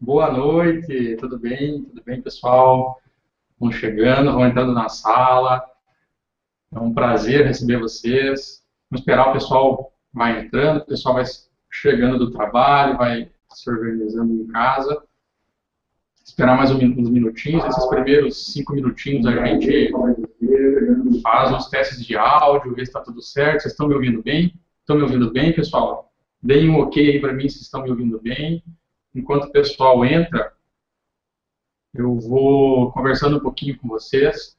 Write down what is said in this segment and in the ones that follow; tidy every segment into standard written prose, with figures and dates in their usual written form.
Boa noite, tudo bem? Tudo bem, pessoal? Vão chegando, vão entrando na sala. É um prazer receber vocês. Vamos esperar o pessoal vai entrando, o pessoal vai chegando do trabalho, vai se organizando em casa. Esperar mais uns minutinhos. Esses primeiros 5 minutinhos a gente faz uns testes de áudio, vê se está tudo certo. Vocês estão me ouvindo bem? Estão me ouvindo bem, pessoal? Deem um ok aí para mim se estão me ouvindo bem. Enquanto o pessoal entra, eu vou conversando um pouquinho com vocês.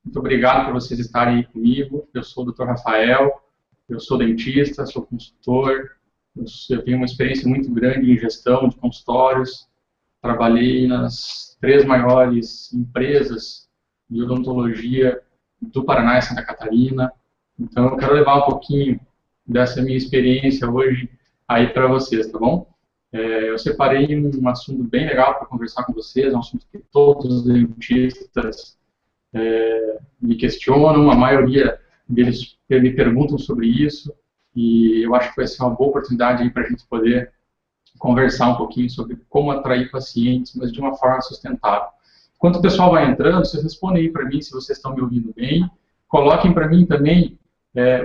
Muito obrigado por vocês estarem aí comigo. Eu sou o Dr. Rafael, eu sou dentista, sou consultor, eu tenho uma experiência muito grande em gestão de consultórios. Trabalhei nas 3 maiores empresas de odontologia do Paraná e Santa Catarina. Então, eu quero levar um pouquinho dessa minha experiência hoje aí para vocês, tá bom? Eu separei um assunto bem legal para conversar com vocês, é um assunto que todos os dentistas me questionam, a maioria deles me perguntam sobre isso, e eu acho que vai ser uma boa oportunidade para a gente poder conversar um pouquinho sobre como atrair pacientes, mas de uma forma sustentável. Enquanto o pessoal vai entrando, vocês respondem aí para mim se vocês estão me ouvindo bem. Coloquem para mim também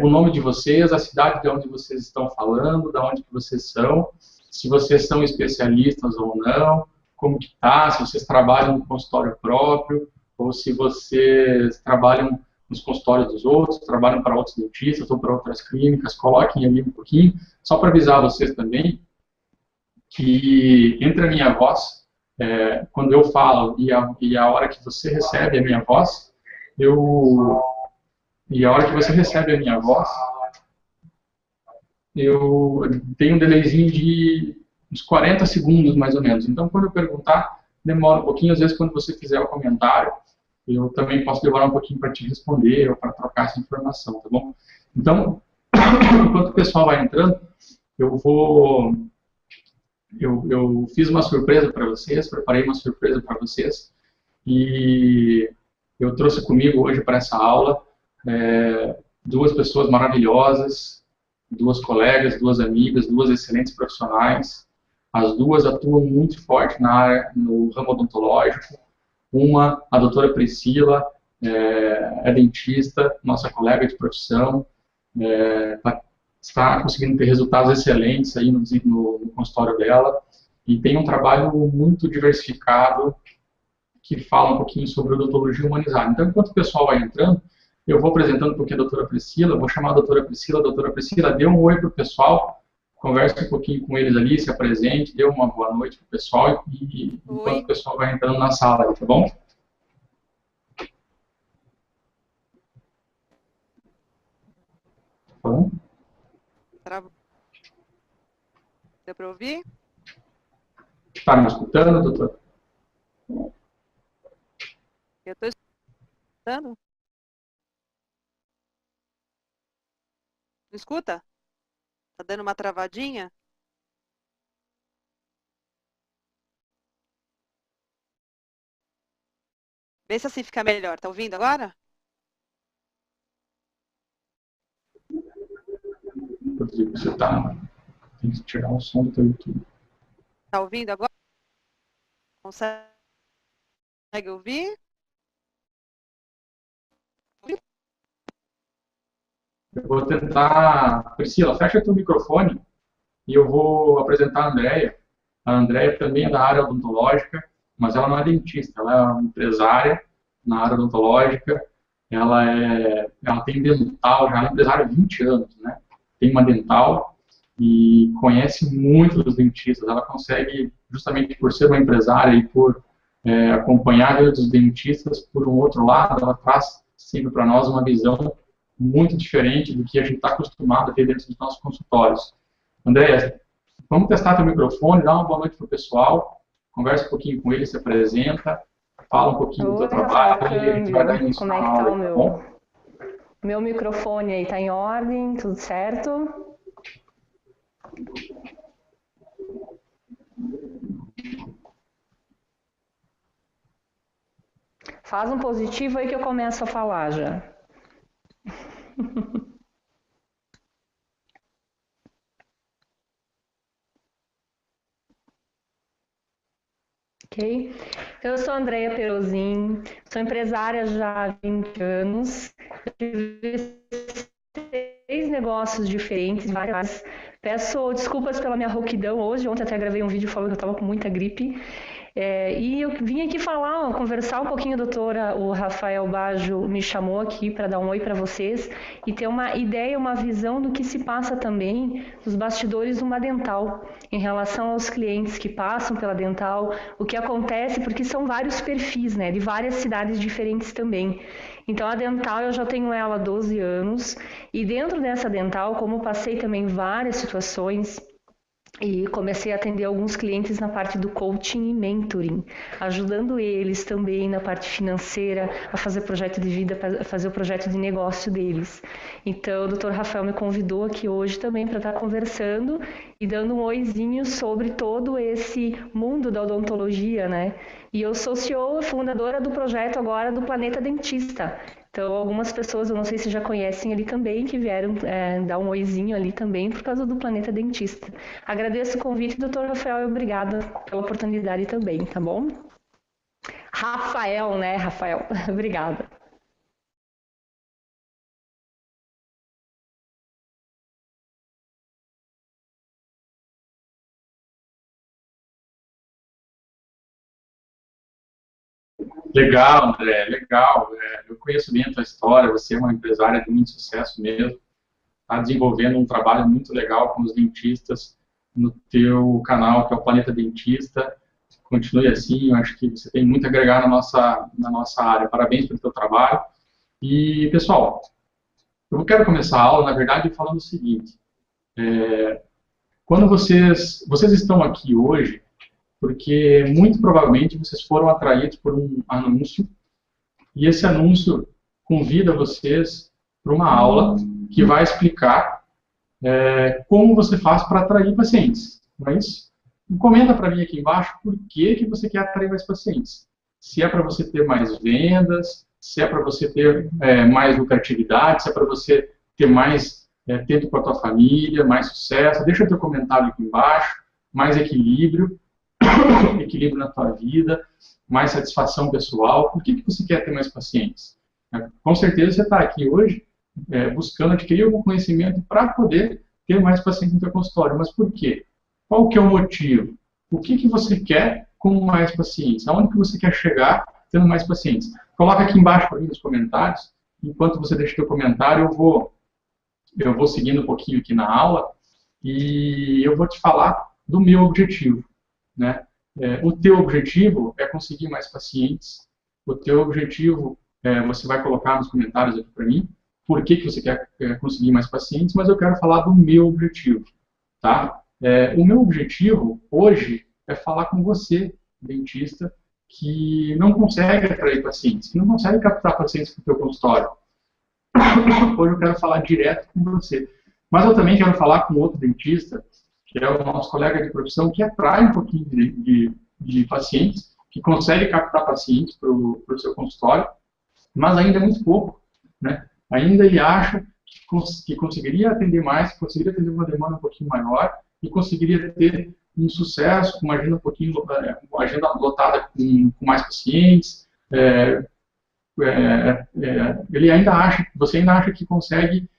o nome de vocês, a cidade de onde vocês estão falando, de onde que vocês são, se vocês são especialistas ou não, como que tá, se vocês trabalham no consultório próprio, ou se vocês trabalham nos consultórios dos outros, trabalham para outros dentistas ou para outras clínicas, coloquem ali um pouquinho, só para avisar vocês também, que entre a minha voz, quando eu falo e a hora que você recebe a minha voz, eu e a hora que você recebe a minha voz, eu tenho um delayzinho de uns 40 segundos mais ou menos. Então, quando eu perguntar, demora um pouquinho. Às vezes, quando você fizer o comentário, eu também posso demorar um pouquinho para te responder ou para trocar essa informação, tá bom? Então, enquanto o pessoal vai entrando, eu vou eu fiz uma surpresa para vocês, preparei uma surpresa para vocês e eu trouxe comigo hoje para essa aula duas pessoas maravilhosas, duas colegas, duas amigas, duas excelentes profissionais. As duas atuam muito forte na área, no ramo odontológico. Uma, a doutora Priscila, é dentista, nossa colega de profissão, está conseguindo ter resultados excelentes aí no consultório dela e tem um trabalho muito diversificado que fala um pouquinho sobre odontologia humanizada. Então, enquanto o pessoal vai entrando, eu vou apresentando um pouquinho a doutora Priscila, vou chamar a doutora Priscila, dê um oi para o pessoal, converse um pouquinho com eles ali, se apresente, dê uma boa noite para o pessoal e enquanto o Oi. pessoal vai entrando na sala, tá bom? Tá bom? Tra- Deu para ouvir? Está me escutando, doutor? Eu estou escutando. Escuta? Tá dando uma travadinha? Vê se assim fica melhor. Tá ouvindo agora? Rodrigo, você tá... Tem que tirar o som do teu YouTube. Tá ouvindo agora? Consegue ouvir? Eu vou tentar... Priscila, fecha teu microfone e eu vou apresentar a Andrea. A Andrea também é da área odontológica, mas ela não é dentista, ela é uma empresária na área odontológica. Ela tem dental, já é empresária há 20 anos, né? Tem uma dental e conhece muito dos dentistas. Ela consegue, justamente por ser uma empresária e por acompanhar a vida dos dentistas, por um outro lado, ela traz sempre para nós uma visão muito diferente do que a gente está acostumado a ter dentro dos nossos consultórios. Andréia, vamos testar teu microfone, dá uma boa noite para o pessoal, conversa um pouquinho com ele, se apresenta, fala um pouquinho do teu Oi, Rafael trabalho e a gente vai dar Câmbio. início Como na é que tá aula, o tá bom? meu microfone aí? Tá em ordem? Tudo certo? Faz um positivo aí que eu começo a falar já. Ok? Eu sou a Andrea Perozin, sou empresária já há 20 anos, eu tive 3 negócios diferentes, várias. Peço desculpas pela minha rouquidão hoje, ontem até gravei um vídeo falando que eu estava com muita gripe. E eu vim aqui falar, conversar um pouquinho, doutora. O Rafael Baggio me chamou aqui para dar um oi para vocês e ter uma ideia, uma visão do que se passa também nos bastidores de uma dental, em relação aos clientes que passam pela dental, o que acontece, porque são vários perfis, né, de várias cidades diferentes também. Então, a dental eu já tenho ela há 12 anos e dentro dessa dental, como passei também várias situações, e comecei a atender alguns clientes na parte do coaching e mentoring, ajudando eles também na parte financeira, a fazer projeto de vida, a fazer o projeto de negócio deles. Então, o Dr. Rafael me convidou aqui hoje também para estar conversando e dando um oizinho sobre todo esse mundo da odontologia, né? E eu sou CEO, fundadora do projeto agora do Planeta Dentista. Então, algumas pessoas, eu não sei se já conhecem ali também, que vieram dar um oizinho ali também por causa do Planeta Dentista. Agradeço o convite, doutor Rafael, e obrigada pela oportunidade também, tá bom? Rafael, né, Rafael? Obrigada. Legal, André, legal. Eu conheço bem a tua história, você é uma empresária de muito sucesso mesmo, está desenvolvendo um trabalho muito legal com os dentistas no teu canal, que é o Planeta Dentista. Continue assim, eu acho que você tem muito a agregar na nossa área. Parabéns pelo teu trabalho. E, pessoal, eu quero começar a aula, na verdade, falando o seguinte. Quando vocês estão aqui hoje, porque muito provavelmente vocês foram atraídos por um anúncio, e esse anúncio convida vocês para uma aula que vai explicar como você faz para atrair pacientes. Não é isso? Comenta para mim aqui embaixo por que você quer atrair mais pacientes. Se é para você ter mais vendas, se é para você ter mais lucratividade, se é para você ter mais tempo com a tua família, mais sucesso. Deixa o teu comentário aqui embaixo, mais equilíbrio, equilíbrio na tua vida, mais satisfação pessoal. Por que você quer ter mais pacientes? Com certeza você está aqui hoje buscando adquirir algum conhecimento para poder ter mais pacientes no teu consultório. Mas por quê? Qual que é o motivo? O que você quer com mais pacientes? Aonde que você quer chegar tendo mais pacientes? Coloca aqui embaixo para mim nos comentários. Enquanto você deixa o teu comentário, eu vou seguindo um pouquinho aqui na aula e eu vou te falar do meu objetivo, né? O teu objetivo é conseguir mais pacientes. O teu objetivo, você vai colocar nos comentários aqui para mim, por que você quer conseguir mais pacientes, mas eu quero falar do meu objetivo, tá? O meu objetivo hoje é falar com você, dentista, que não consegue atrair pacientes, que não consegue captar pacientes para o teu consultório. Hoje eu quero falar direto com você. Mas eu também quero falar com outro dentista, que é o nosso colega de profissão, que atrai um pouquinho de pacientes, que consegue captar pacientes para o seu consultório, mas ainda é muito pouco, né? Ainda ele acha que conseguiria atender mais, que conseguiria atender uma demanda um pouquinho maior e conseguiria ter um sucesso, com uma agenda uma agenda lotada com mais pacientes. Ele ainda acha, você ainda acha que consegue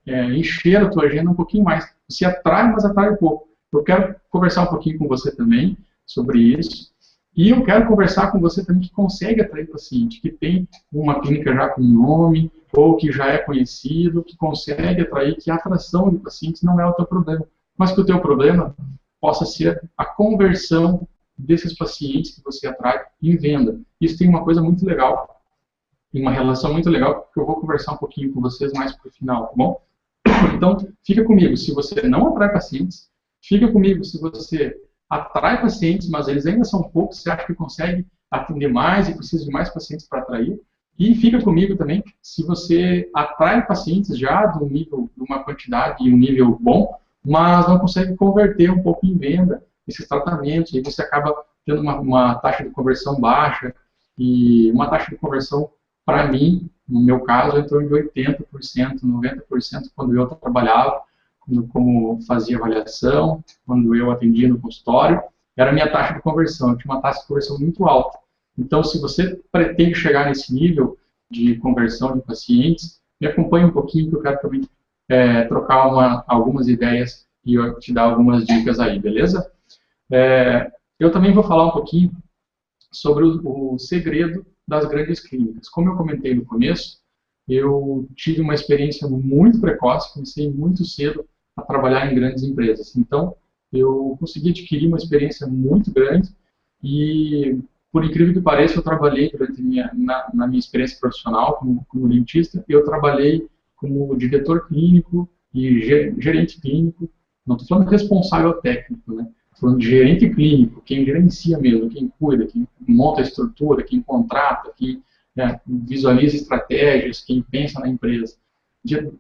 encher a tua agenda um pouquinho mais. Você atrai, mas atrai um pouco. Eu quero conversar um pouquinho com você também sobre isso. E eu quero conversar com você também que consegue atrair paciente, que tem uma clínica já com nome, ou que já é conhecido, que consegue atrair, que a atração de pacientes não é o teu problema, mas que o teu problema possa ser a conversão desses pacientes que você atrai em venda. Isso tem uma coisa muito legal, tem uma relação muito legal, que eu vou conversar um pouquinho com vocês mais para o final, tá bom? Então, fica comigo, se você não atrai pacientes, fica comigo se você atrai pacientes, mas eles ainda são poucos, você acha que consegue atender mais e precisa de mais pacientes para atrair. E fica comigo também se você atrai pacientes já de uma quantidade e um nível bom, mas não consegue converter um pouco em venda esses tratamentos, e você acaba tendo uma taxa de conversão baixa, e uma taxa de conversão, para mim, no meu caso, é em torno de 80%, 90% quando eu trabalhava, como fazia avaliação, quando eu atendia no consultório, era a minha taxa de conversão. Eu tinha uma taxa de conversão muito alta. Então, se você pretende chegar nesse nível de conversão de pacientes, me acompanhe um pouquinho, que eu quero também trocar algumas ideias e eu te dar algumas dicas aí, beleza? Eu também vou falar um pouquinho sobre o segredo das grandes clínicas. Como eu comentei no começo, eu tive uma experiência muito precoce, comecei muito cedo a trabalhar em grandes empresas. Então, eu consegui adquirir uma experiência muito grande e, por incrível que pareça, eu trabalhei durante na minha experiência profissional como dentista, eu trabalhei como diretor clínico e gerente clínico. Não estou falando de responsável técnico, né? Estou falando de gerente clínico, quem gerencia mesmo, quem cuida, quem monta a estrutura, quem contrata, quem visualiza estratégias, quem pensa na empresa.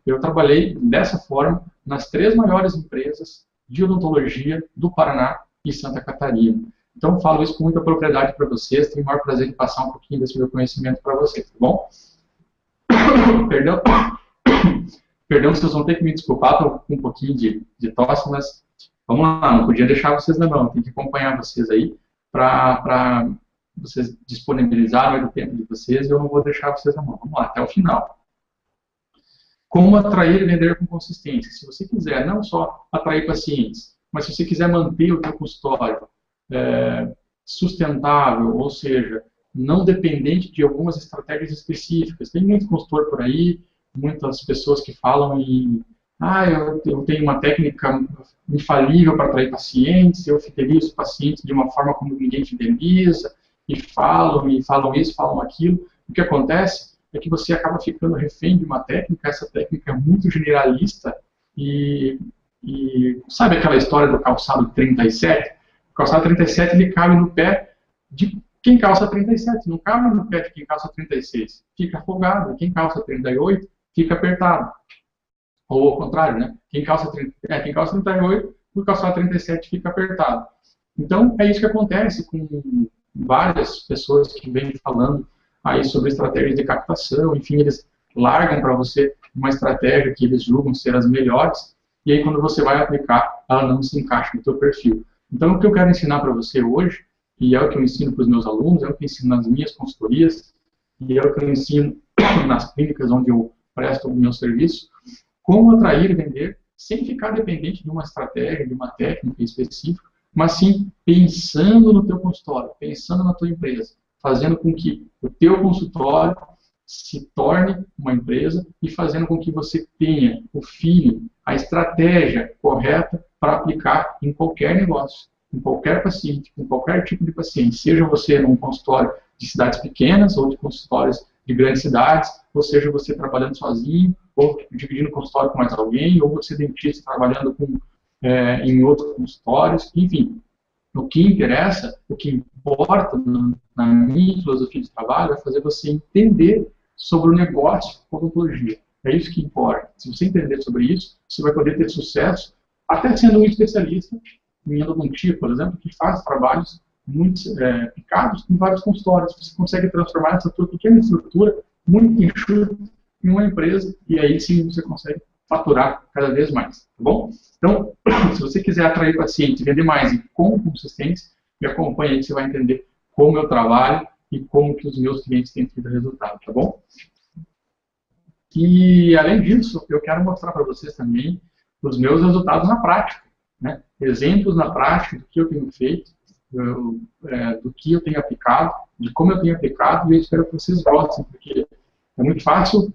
Eu trabalhei dessa forma nas 3 maiores empresas de odontologia do Paraná e Santa Catarina. Então, falo isso com muita propriedade para vocês, tenho o maior prazer de passar um pouquinho desse meu conhecimento para vocês, tá bom? Perdão. Perdão, vocês vão ter que me desculpar, estou com um pouquinho de tosse, mas vamos lá, não podia deixar vocês na mão, tenho que acompanhar vocês aí para vocês disponibilizarem o tempo de vocês e eu não vou deixar vocês na mão. Vamos lá, até o final. Como atrair e vender com consistência? Se você quiser não só atrair pacientes, mas se você quiser manter o seu consultório sustentável, ou seja, não dependente de algumas estratégias específicas. Tem muito consultor por aí, muitas pessoas que falam em eu tenho uma técnica infalível para atrair pacientes, eu fidelizo os pacientes de uma forma como ninguém fideliza, e falam isso, falam aquilo. O que acontece é que você acaba ficando refém de uma técnica, essa técnica é muito generalista, e sabe aquela história do calçado 37? O calçado 37 ele cabe no pé de quem calça 37, não cabe no pé de quem calça 36. Fica afogado. Quem calça 38 fica apertado. Ou ao contrário, né? Quem calça 38, o calçado 37 fica apertado. Então, é isso que acontece com várias pessoas que vêm falando aí sobre estratégias de captação. Enfim, eles largam para você uma estratégia que eles julgam ser as melhores, e aí quando você vai aplicar, ela não se encaixa no teu perfil. Então, o que eu quero ensinar para você hoje, e é o que eu ensino para os meus alunos, é o que eu ensino nas minhas consultorias, e é o que eu ensino nas clínicas onde eu presto o meu serviço, como atrair e vender sem ficar dependente de uma estratégia, de uma técnica específica, mas sim pensando no teu consultório, pensando na tua empresa, fazendo com que o teu consultório se torne uma empresa e fazendo com que você tenha o feeling, a estratégia correta para aplicar em qualquer negócio, em qualquer paciente, em qualquer tipo de paciente, seja você num consultório de cidades pequenas ou de consultórios de grandes cidades, ou seja você trabalhando sozinho, ou dividindo o consultório com mais alguém, ou você dentista trabalhando em outros consultórios, enfim. O que interessa, o que importa na minha filosofia de trabalho é fazer você entender sobre o negócio com odontologia. É isso que importa. Se você entender sobre isso, você vai poder ter sucesso, até sendo um especialista em endodontia, por exemplo, que faz trabalhos muito picados em vários consultórios. Você consegue transformar essa tua pequena estrutura, muito enxuta, em uma empresa, e aí sim você consegue faturar cada vez mais, tá bom? Então, se você quiser atrair pacientes, vender mais e com consistência, me acompanhe aí que você vai entender como eu trabalho e como que os meus clientes têm tido resultado, tá bom? E, além disso, eu quero mostrar para vocês também os meus resultados na prática, né? Exemplos na prática do que eu tenho feito, do que eu tenho aplicado, de como eu tenho aplicado, e eu espero que vocês gostem, porque é muito fácil,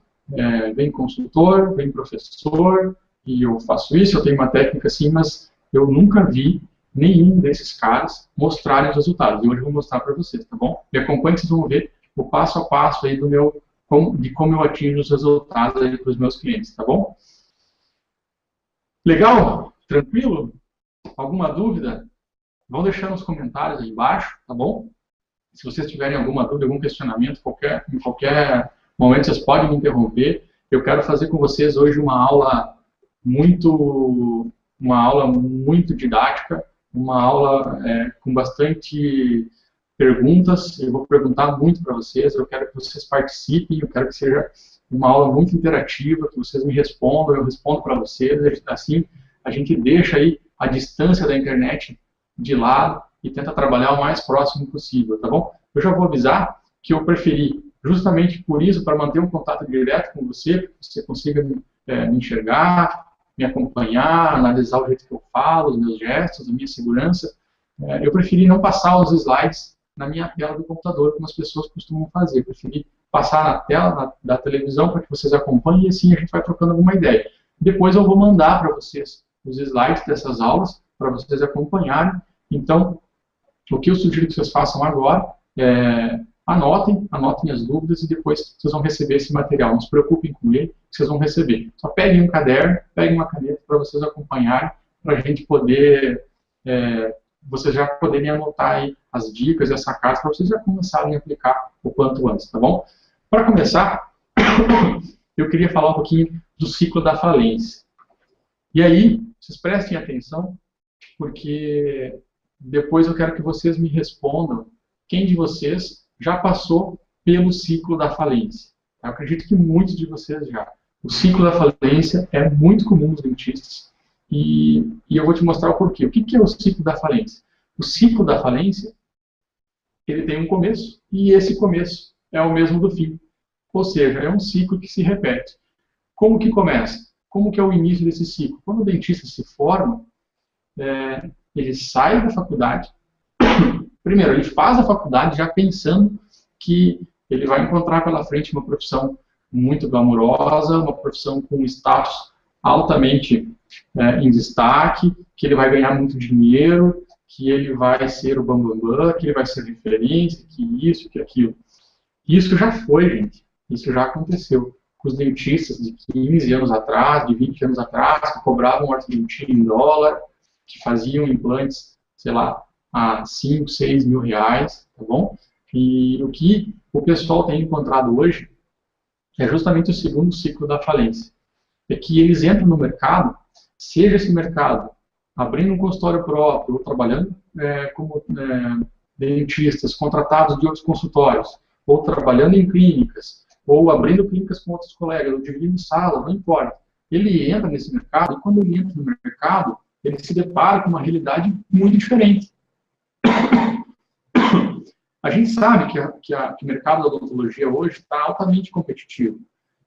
vem consultor, vem professor, e eu faço isso, eu tenho uma técnica assim, mas eu nunca vi nenhum desses caras mostrarem os resultados. E hoje eu vou mostrar para vocês, tá bom? Me acompanhe que vocês vão ver o passo a passo aí de como eu atingo os resultados aí para os meus clientes, tá bom? Legal? Tranquilo? Alguma dúvida? Vão deixar nos comentários aí embaixo, tá bom? Se vocês tiverem alguma dúvida, algum questionamento, em qualquer momento vocês podem me interromper. Eu quero fazer com vocês hoje uma aula muito didática, uma aula com bastante perguntas. Eu vou perguntar muito para vocês, eu quero que vocês participem, eu quero que seja uma aula muito interativa, que vocês me respondam, eu respondo para vocês, assim a gente deixa aí a distância da internet de lado e tenta trabalhar o mais próximo possível, tá bom? Eu já vou avisar que eu preferi, justamente por isso, para manter um contato direto com você, que você consiga me enxergar, me acompanhar, analisar o jeito que eu falo, os meus gestos, a minha segurança. Eu preferi não passar os slides na minha tela do computador, como as pessoas costumam fazer. Eu preferi passar na tela da televisão para que vocês acompanhem e assim a gente vai trocando alguma ideia. Depois eu vou mandar para vocês os slides dessas aulas para vocês acompanharem. Então, o que eu sugiro que vocês façam agora é anotem as dúvidas e depois vocês vão receber esse material. Não se preocupem com ele, vocês vão receber. Só peguem um caderno, peguem uma caneta para vocês acompanharem, para a gente poder, vocês já poderem anotar aí as dicas e as sacadas para vocês já começarem a aplicar o quanto antes, tá bom? Para começar, eu queria falar um pouquinho do ciclo da falência. E aí, vocês prestem atenção, porque depois eu quero que vocês me respondam quem de vocês já passou pelo ciclo da falência. Eu acredito que muitos de vocês já. O ciclo da falência é muito comum nos dentistas e eu vou te mostrar o porquê. O que é o ciclo da falência? O ciclo da falência, ele tem um começo e esse começo é o mesmo do fim. Ou seja, é um ciclo que se repete. Como que começa? Como que é o início desse ciclo? Quando o dentista se forma, ele sai da faculdade. Primeiro, ele faz a faculdade já pensando que ele vai encontrar pela frente uma profissão muito glamurosa, uma profissão com status altamente em destaque, que ele vai ganhar muito dinheiro, que ele vai ser o bambambam, que ele vai ser referência, que isso, que aquilo. Isso já foi, gente. Isso já aconteceu com os dentistas de 15 anos atrás, de 20 anos atrás, que cobravam ortodontia em dólar, que faziam implantes, sei lá, a 5, 6 mil reais, tá bom? E o que o pessoal tem encontrado hoje é justamente o segundo ciclo da falência. É que eles entram no mercado, seja esse mercado abrindo um consultório próprio, ou trabalhando como dentistas, contratados de outros consultórios, ou trabalhando em clínicas, ou abrindo clínicas com outros colegas, ou dividindo sala, não importa. Ele entra nesse mercado, e quando ele entra no mercado, ele se depara com uma realidade muito diferente. A gente sabe que o mercado da odontologia hoje está altamente competitivo.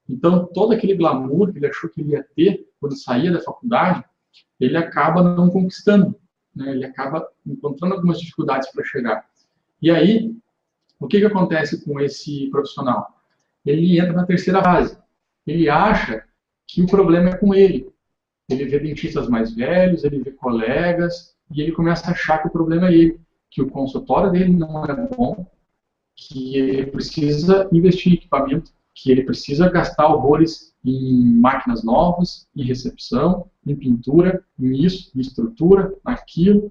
Então, todo aquele glamour que ele achou que ele ia ter quando saía da faculdade, ele acaba não conquistando, né? Ele acaba encontrando algumas dificuldades para chegar. E aí, o que acontece com esse profissional? Ele entra na terceira fase. Ele acha que o problema é com ele. Ele vê dentistas mais velhos, ele vê colegas, e ele começa a achar que o problema é ele, que o consultório dele não é bom, que ele precisa investir em equipamento, que ele precisa gastar horrores em máquinas novas, em recepção, em pintura, em isso, em estrutura, naquilo.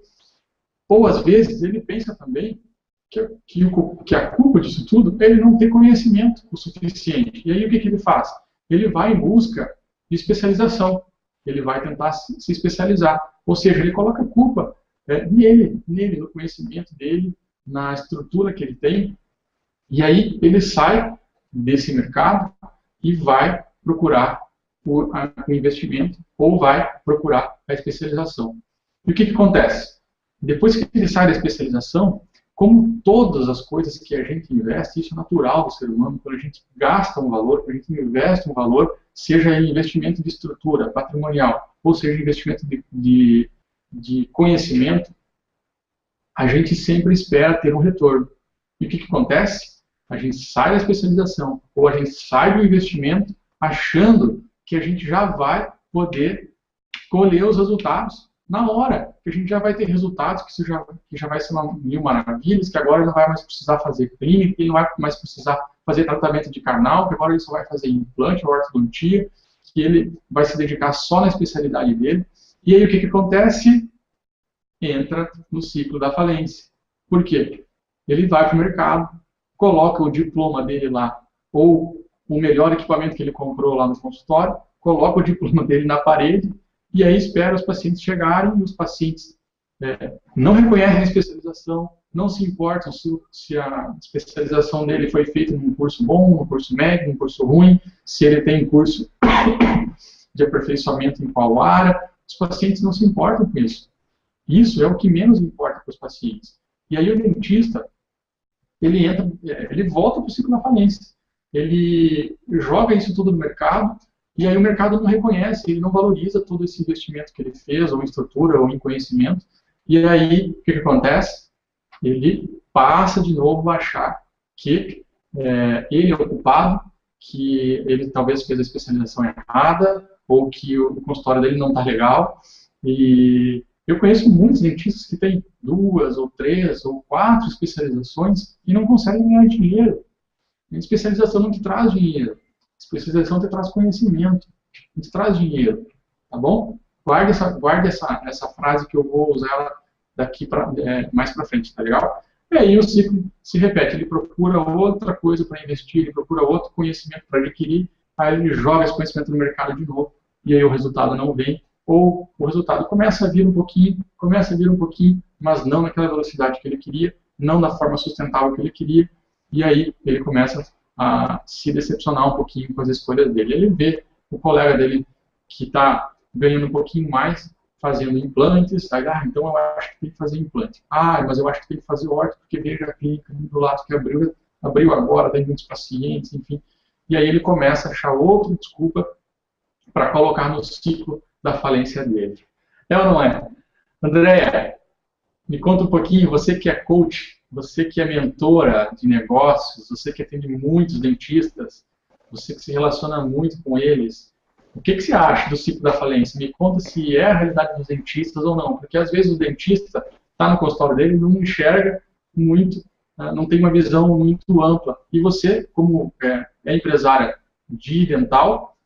Ou, às vezes, ele pensa também que a culpa disso tudo é ele não ter conhecimento o suficiente. E aí, o que ele faz? Ele vai em busca de especialização. Ele vai tentar se especializar. Ou seja, ele coloca a culpa nele, no conhecimento dele, na estrutura que ele tem. E aí, ele sai desse mercado e vai procurar o investimento ou vai procurar a especialização. E o que acontece? Depois que ele sai da especialização, como todas as coisas que a gente investe, isso é natural do ser humano, quando a gente gasta um valor, quando a gente investe um valor, seja em investimento de estrutura patrimonial, ou seja, investimento de conhecimento, a gente sempre espera ter um retorno. E o que acontece? A gente sai da especialização, ou a gente sai do investimento, achando que a gente já vai poder colher os resultados na hora, que a gente já vai ter resultados, que já vai ser mil maravilhas, que agora ele não vai mais precisar fazer clínica, que ele não vai mais precisar fazer tratamento de carnal, que agora ele só vai fazer implante ou ortodontia, que ele vai se dedicar só na especialidade dele. E aí o que acontece? Entra no ciclo da falência. Por quê? Ele vai para o mercado, coloca o diploma dele lá, ou o melhor equipamento que ele comprou lá no consultório, coloca o diploma dele na parede, e aí espera os pacientes chegarem, e os pacientes não reconhecem a especialização, não se importam se a especialização dele foi feita num curso bom, num curso médio, num curso ruim, se ele tem curso de aperfeiçoamento em qual área, os pacientes não se importam com isso. Isso é o que menos importa para os pacientes. E aí o dentista, ele volta para o ciclo da falência. Ele joga isso tudo no mercado, e aí o mercado não reconhece, ele não valoriza todo esse investimento que ele fez, ou em estrutura, ou em conhecimento, e aí o que acontece? Ele passa de novo a achar que ele é o culpado, que ele talvez fez a especialização errada, ou que o consultório dele não está legal. E eu conheço muitos dentistas que têm 2, ou 3, ou 4 especializações e não conseguem ganhar dinheiro. A especialização não te traz dinheiro. A especialização te traz conhecimento, não te traz dinheiro. Tá bom? Guarde essa frase que eu vou usar daqui mais para frente, tá legal? E aí o ciclo se repete, ele procura outra coisa para investir, ele procura outro conhecimento para adquirir, aí ele joga esse conhecimento no mercado de novo, e aí o resultado não vem, ou o resultado começa a vir um pouquinho, mas não naquela velocidade que ele queria, não da forma sustentável que ele queria, e aí ele começa a se decepcionar um pouquinho com as escolhas dele. Ele vê o colega dele que está ganhando um pouquinho mais, fazendo implantes, aí, então eu acho que tem que fazer implante. Mas eu acho que tem que fazer orto, porque veja a clínica do lado que abriu agora, tem muitos pacientes, enfim. E aí ele começa a achar outra desculpa para colocar no ciclo da falência dele. É ou não é? Andréia, me conta um pouquinho, você que é coach, você que é mentora de negócios, você que atende muitos dentistas, você que se relaciona muito com eles, o que você acha do ciclo da falência? Me conta se é a realidade dos dentistas ou não, porque às vezes o dentista está no consultório dele e não enxerga muito, não tem uma visão muito ampla. E você, como empresária de dental,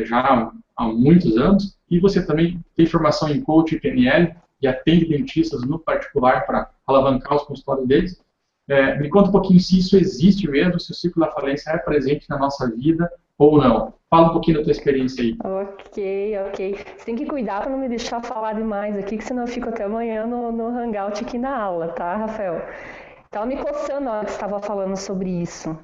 já há muitos anos, e você também tem formação em coach e PNL, e atende dentistas no particular para alavancar os consultórios deles. Me conta um pouquinho se isso existe mesmo, se o ciclo da falência é presente na nossa vida ou não. Fala um pouquinho da tua experiência aí. Ok. Você tem que cuidar para não me deixar falar demais aqui, que senão eu fico até amanhã no Hangout aqui na aula, tá, Rafael? Tava me coçando na hora que você estava falando sobre isso.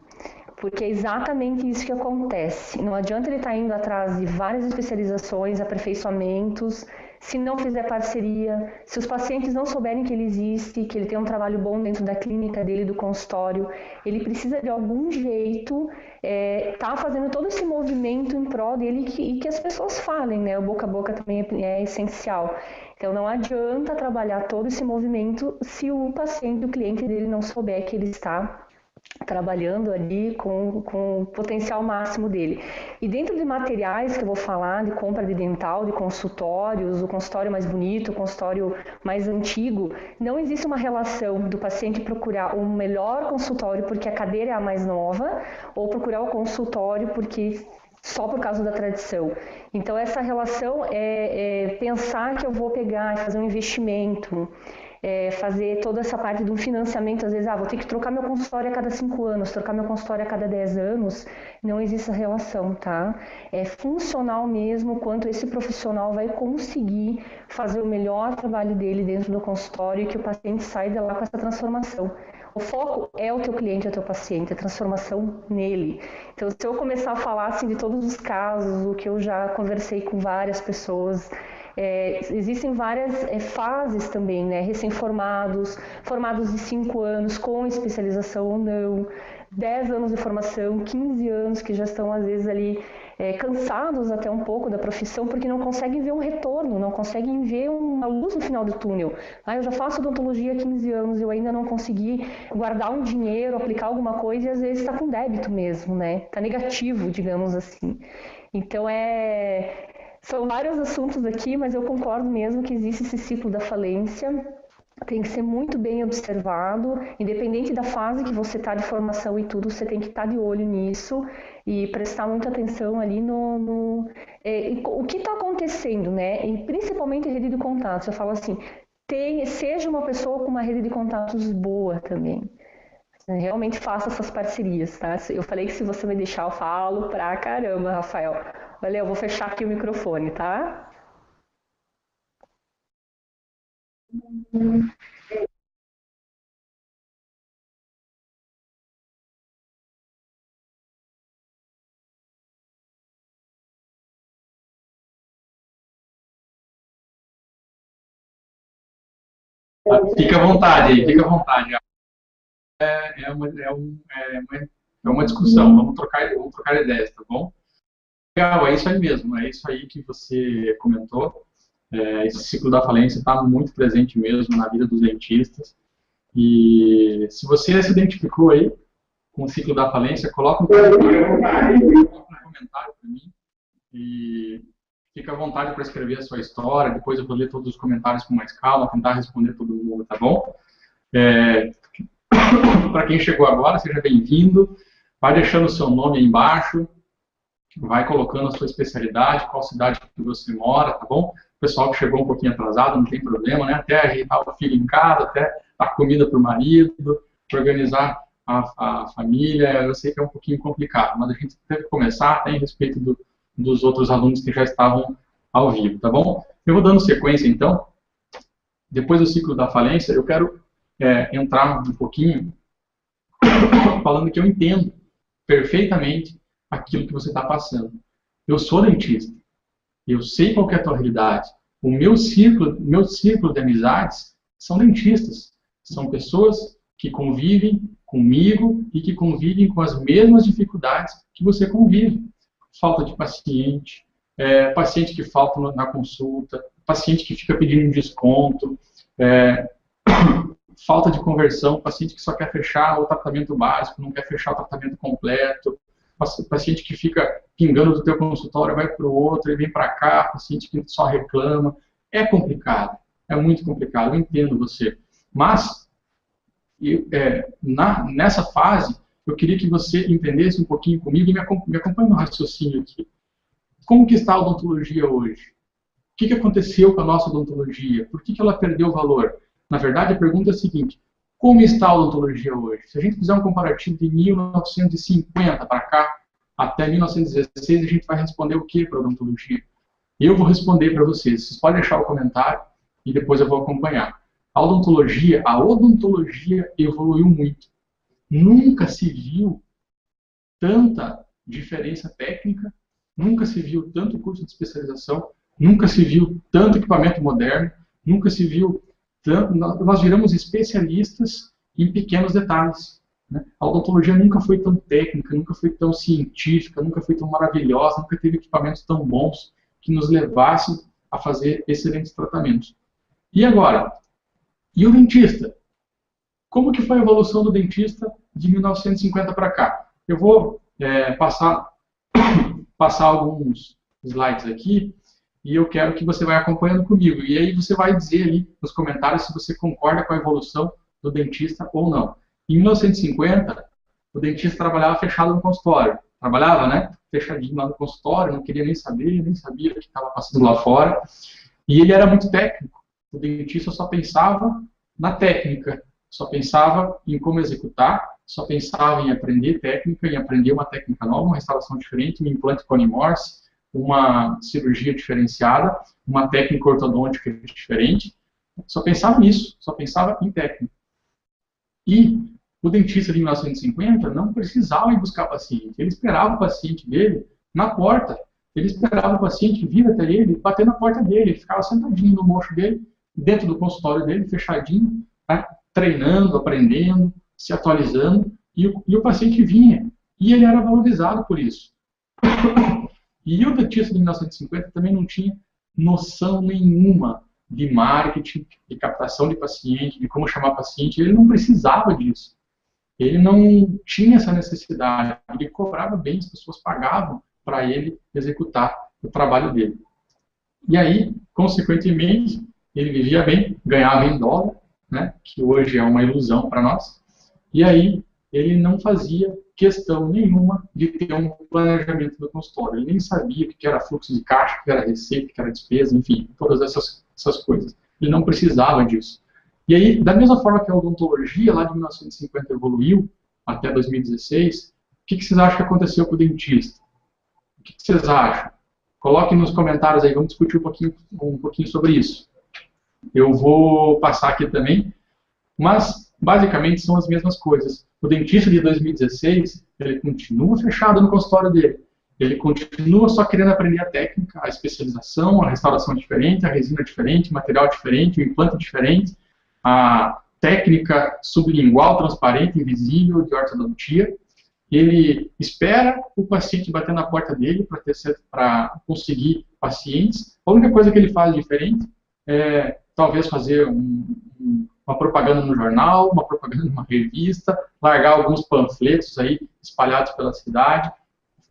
Porque é exatamente isso que acontece. Não adianta ele estar indo atrás de várias especializações, aperfeiçoamentos, se não fizer parceria, se os pacientes não souberem que ele existe, que ele tem um trabalho bom dentro da clínica dele, do consultório, ele precisa de algum jeito estar fazendo todo esse movimento em prol dele e que as pessoas falem, né? O boca a boca também é essencial. Então não adianta trabalhar todo esse movimento se o paciente, o cliente dele não souber que ele está trabalhando ali com o potencial máximo dele. E dentro de materiais que eu vou falar, de compra de dental, de consultórios, o consultório mais bonito, o consultório mais antigo, não existe uma relação do paciente procurar o melhor consultório porque a cadeira é a mais nova, ou procurar o consultório porque só por causa da tradição. Então essa relação é pensar que eu vou pegar e fazer um investimento, fazer toda essa parte de um financiamento, às vezes, vou ter que trocar meu consultório a cada 5 anos, trocar meu consultório a cada 10 anos, não existe essa relação, tá? É funcional mesmo quanto esse profissional vai conseguir fazer o melhor trabalho dele dentro do consultório e que o paciente sai de lá com essa transformação. O foco é o teu cliente, é o teu paciente, a transformação nele. Então, se eu começar a falar assim, de todos os casos, o que eu já conversei com várias pessoas, existem várias fases também, né? Recém-formados, formados de 5 anos, com especialização ou não, 10 anos de formação, 15 anos, que já estão às vezes ali cansados até um pouco da profissão, porque não conseguem ver um retorno, não conseguem ver uma luz no final do túnel. Eu já faço odontologia há 15 anos, eu ainda não consegui guardar um dinheiro, aplicar alguma coisa, e às vezes está com débito mesmo, né? Está negativo, digamos assim. Então são vários assuntos aqui, mas eu concordo mesmo que existe esse ciclo da falência, tem que ser muito bem observado, independente da fase que você está de formação e tudo, você tem que estar de olho nisso e prestar muita atenção ali o que está acontecendo, né? E principalmente a rede de contatos. Eu falo assim, seja uma pessoa com uma rede de contatos boa também. Realmente faça essas parcerias, tá? Eu falei que se você me deixar, eu falo pra caramba, Rafael. Olha, eu vou fechar aqui o microfone, tá? Fica à vontade aí, fica à vontade. É uma, é uma discussão, vamos trocar ideias, tá bom? Legal, é isso aí mesmo, é isso aí que você comentou. Esse ciclo da falência está muito presente mesmo na vida dos dentistas. E se você se identificou aí com o ciclo da falência, coloca um comentário para mim e fica à vontade para escrever a sua história. Depois eu vou ler todos os comentários com mais calma, tentar responder todo mundo, tá bom? Para quem chegou agora, seja bem-vindo. Vai deixando o seu nome aí embaixo, vai colocando a sua especialidade, qual cidade que você mora, tá bom? O pessoal que chegou um pouquinho atrasado, não tem problema, né? Até ajeitar o filho em casa, até a comida para o marido, organizar a família, eu sei que é um pouquinho complicado, mas a gente teve que começar até em respeito dos outros alunos que já estavam ao vivo, tá bom? Eu vou dando sequência, então. Depois do ciclo da falência, eu quero entrar um pouquinho falando que eu entendo perfeitamente aquilo que você está passando. Eu sou dentista, eu sei qual é a tua realidade. O meu círculo de amizades são dentistas, são pessoas que convivem comigo e que convivem com as mesmas dificuldades que você convive. Falta de paciente, paciente que falta na consulta, paciente que fica pedindo desconto, falta de conversão, paciente que só quer fechar o tratamento básico, não quer fechar o tratamento completo, paciente que fica pingando do teu consultório, vai para o outro e vem para cá, paciente que só reclama. É complicado, é muito complicado, eu entendo você. Mas, nessa fase, eu queria que você entendesse um pouquinho comigo e me acompanhe no raciocínio aqui. Como que está a odontologia hoje? O que aconteceu com a nossa odontologia? Por que ela perdeu valor? Na verdade, a pergunta é a seguinte: como está a odontologia hoje? Se a gente fizer um comparativo de 1950 para cá, até 1916, a gente vai responder o que para a odontologia? Eu vou responder para vocês. Vocês podem deixar o comentário e depois eu vou acompanhar. A odontologia evoluiu muito. Nunca se viu tanta diferença técnica, nunca se viu tanto curso de especialização, nunca se viu tanto equipamento moderno, nunca se viu tanto... Nós viramos especialistas em pequenos detalhes. Né? A odontologia nunca foi tão técnica, nunca foi tão científica, nunca foi tão maravilhosa, nunca teve equipamentos tão bons que nos levassem a fazer excelentes tratamentos. E agora? E o dentista? Como que foi a evolução do dentista de 1950 para cá? Eu vou passar alguns slides aqui e eu quero que você vá acompanhando comigo. E aí você vai dizer ali nos comentários se você concorda com a evolução do dentista ou não. Em 1950, o dentista trabalhava fechado no consultório. Trabalhava, né? Fechadinho lá no consultório, não queria nem saber, nem sabia o que estava passando lá fora. E ele era muito técnico. O dentista só pensava na técnica, só pensava em como executar, só pensava em aprender técnica, em aprender uma técnica nova, uma restauração diferente, um implante Cone Morse, uma cirurgia diferenciada, uma técnica ortodôntica diferente. Só pensava nisso, só pensava em técnica. E o dentista de 1950 não precisava ir buscar paciente, ele esperava o paciente dele na porta, ele esperava o paciente vir até ele, bater na porta dele, ele ficava sentadinho no mocho dele, dentro do consultório dele, fechadinho, né, treinando, aprendendo, se atualizando, e o paciente vinha, e ele era valorizado por isso. E o dentista de 1950 também não tinha noção nenhuma de marketing, de captação de paciente, de como chamar paciente, ele não precisava disso. Ele não tinha essa necessidade, ele cobrava bem, as pessoas pagavam para ele executar o trabalho dele. E aí, consequentemente, ele vivia bem, ganhava em dólar, né, que hoje é uma ilusão para nós, e aí ele não fazia questão nenhuma de ter um planejamento do consultório. Ele nem sabia o que era fluxo de caixa, o que era receita, o que era despesa, enfim, todas essas coisas. Ele não precisava disso. E aí, da mesma forma que a odontologia, lá de 1950, evoluiu até 2016, o que vocês acham que aconteceu com o dentista? O que vocês acham? Coloquem nos comentários aí, vamos discutir um pouquinho sobre isso. Eu vou passar aqui também, mas basicamente são as mesmas coisas. O dentista de 2016, ele continua fechado no consultório dele. Ele continua só querendo aprender a técnica, a especialização, a restauração diferente, a resina diferente, o material diferente, o implante diferente. a técnica sublingual transparente invisível de ortodontia. Ele espera o paciente bater na porta dele para conseguir pacientes. A única coisa que ele faz diferente é talvez fazer uma propaganda no jornal, uma propaganda numa revista, largar alguns panfletos aí espalhados pela cidade,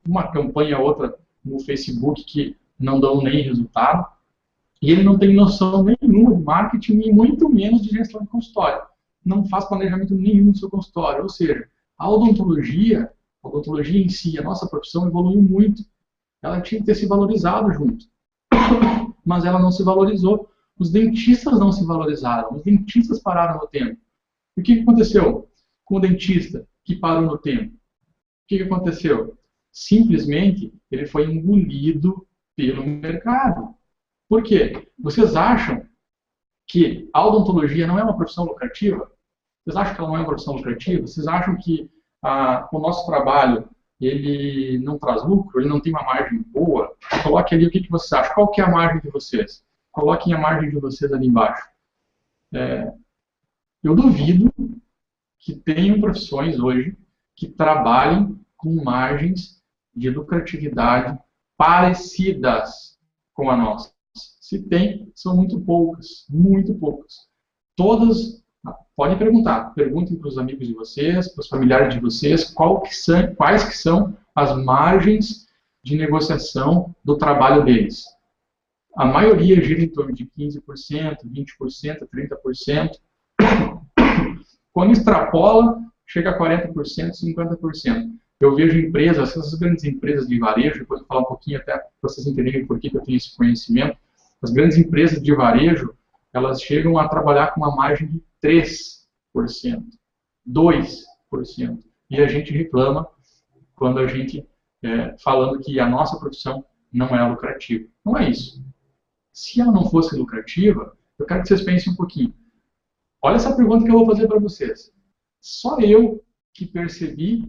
uma campanha ou outra no Facebook que não dão nem resultado. E ele não tem noção nenhuma de marketing e muito menos de gestão de consultório. Não faz planejamento nenhum no seu consultório. Ou seja, a odontologia em si, a nossa profissão evoluiu muito. Ela tinha que ter se valorizado junto. Mas ela não se valorizou. Os dentistas não se valorizaram. Os dentistas pararam no tempo. E o que aconteceu com o dentista que parou no tempo? O que aconteceu? Simplesmente ele foi engolido pelo mercado. Por quê? Vocês acham que a odontologia não é uma profissão lucrativa? Vocês acham que ela não é uma profissão lucrativa? Vocês acham que o nosso trabalho ele não traz lucro? Ele não tem uma margem boa? Coloque ali o que vocês acham. Qual que é a margem de vocês? Coloquem a margem de vocês ali embaixo. Eu duvido que tenham profissões hoje que trabalhem com margens de lucratividade parecidas com a nossa. Se tem, são muito poucas, muito poucas. Todas, podem perguntar, perguntem para os amigos de vocês, para os familiares de vocês, quais que são as margens de negociação do trabalho deles. A maioria gira em torno de 15%, 20%, 30%. Quando extrapola, chega a 40%, 50%. Eu vejo empresas, essas grandes empresas de varejo, depois eu vou falar um pouquinho até para vocês entenderem por que eu tenho esse conhecimento. As grandes empresas de varejo, elas chegam a trabalhar com uma margem de 3%, 2%. E a gente reclama quando a gente, falando que a nossa profissão não é lucrativa. Não é isso. Se ela não fosse lucrativa, eu quero que vocês pensem um pouquinho. Olha essa pergunta que eu vou fazer para vocês. Só eu que percebi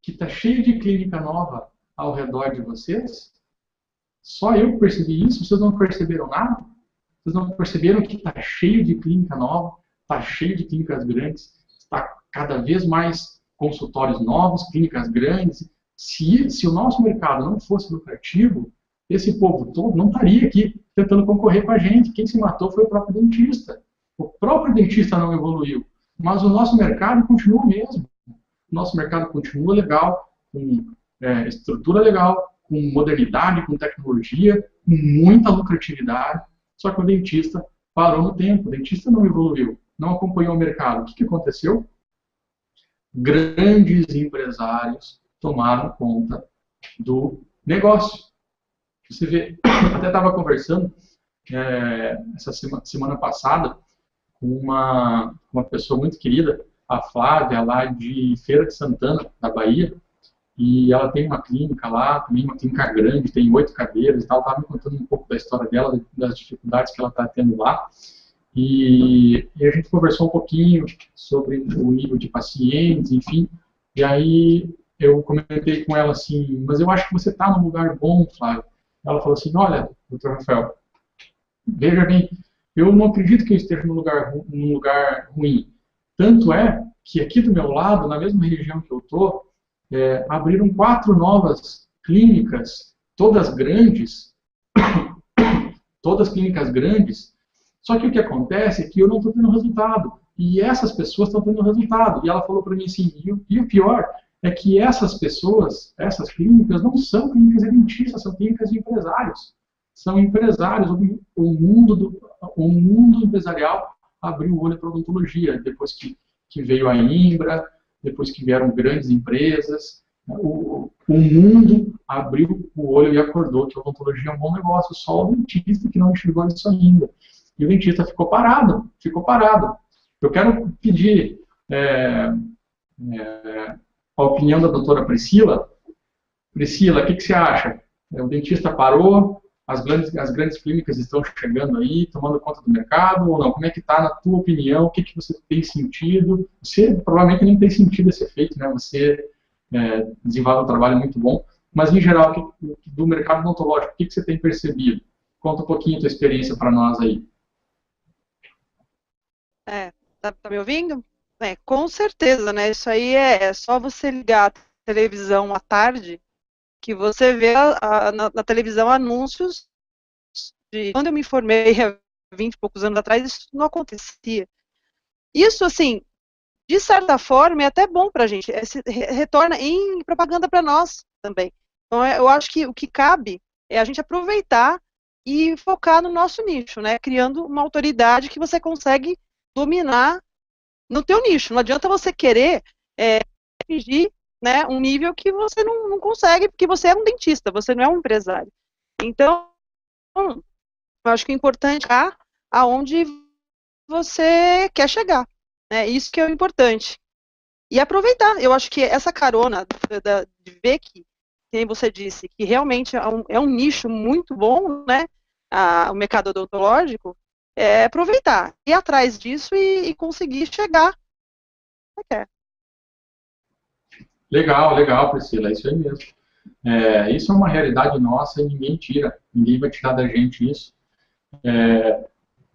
que está cheio de clínica nova ao redor de vocês? Só eu percebi isso? Vocês não perceberam nada? Vocês não perceberam que está cheio de clínica nova, está cheio de clínicas grandes, está cada vez mais consultórios novos, clínicas grandes? Se o nosso mercado não fosse lucrativo, esse povo todo não estaria aqui tentando concorrer com a gente. Quem se matou foi o próprio dentista. O próprio dentista não evoluiu, mas o nosso mercado continua o mesmo. O nosso mercado continua legal, com estrutura legal, com modernidade, com tecnologia, com muita lucratividade, só que o dentista parou no tempo, o dentista não evoluiu, não acompanhou o mercado. O que aconteceu? Grandes empresários tomaram conta do negócio. Você vê, até estava conversando essa semana passada com uma pessoa muito querida, a Flávia, lá de Feira de Santana, da Bahia, e ela tem uma clínica lá, também uma clínica grande, tem 8 cadeiras e tal. Estava me contando um pouco da história dela, das dificuldades que ela está tendo lá. E a gente conversou um pouquinho sobre o nível de pacientes, enfim. E aí eu comentei com ela assim, mas eu acho que você está num lugar bom, Flávia. Ela falou assim, olha, doutor Rafael, veja bem, eu não acredito que eu esteja num lugar ruim. Tanto é que aqui do meu lado, na mesma região que eu estou, abriram 4 novas clínicas, todas grandes, todas clínicas grandes, só que o que acontece é que eu não estou tendo resultado, e essas pessoas estão tendo resultado. E ela falou para mim assim, e o pior é que essas pessoas, essas clínicas, não são clínicas de dentistas, são clínicas de empresários. São empresários, o mundo empresarial abriu o olho para a odontologia, depois que veio a Imbra, depois que vieram grandes empresas, o mundo abriu o olho e acordou que a odontologia é um bom negócio, só o dentista que não enxergou isso ainda. E o dentista ficou parado, ficou parado. Eu quero pedir a opinião da doutora Priscila. Priscila, o que você acha? O dentista parou, as grandes clínicas estão chegando aí, tomando conta do mercado ou não? Como é que está, na tua opinião, o que você tem sentido? Você provavelmente nem tem sentido esse efeito, né? Você desenvolve um trabalho muito bom, mas em geral, do mercado odontológico, o que você tem percebido? Conta um pouquinho a tua experiência para nós aí. Tá me ouvindo? Com certeza, né? Isso aí é só você ligar a televisão à tarde que você vê na televisão anúncios de quando eu me formei há 20 e poucos anos atrás, isso não acontecia. Isso, assim, de certa forma, é até bom para a gente, se retorna em propaganda para nós também. Então, eu acho que o que cabe é a gente aproveitar e focar no nosso nicho, né? Criando uma autoridade que você consegue dominar no teu nicho. Não adianta você querer atingir, né, um nível que você não consegue, porque você é um dentista, você não é um empresário. Então, eu acho que o importante é aonde você quer chegar. Né? Isso que é o importante. E aproveitar. Eu acho que essa carona de ver que, como você disse, que realmente é um nicho muito bom, né? O mercado odontológico, é aproveitar, ir atrás disso e conseguir chegar. Legal, legal, Priscila, é isso aí mesmo. Isso é uma realidade nossa e ninguém tira, ninguém vai tirar da gente isso.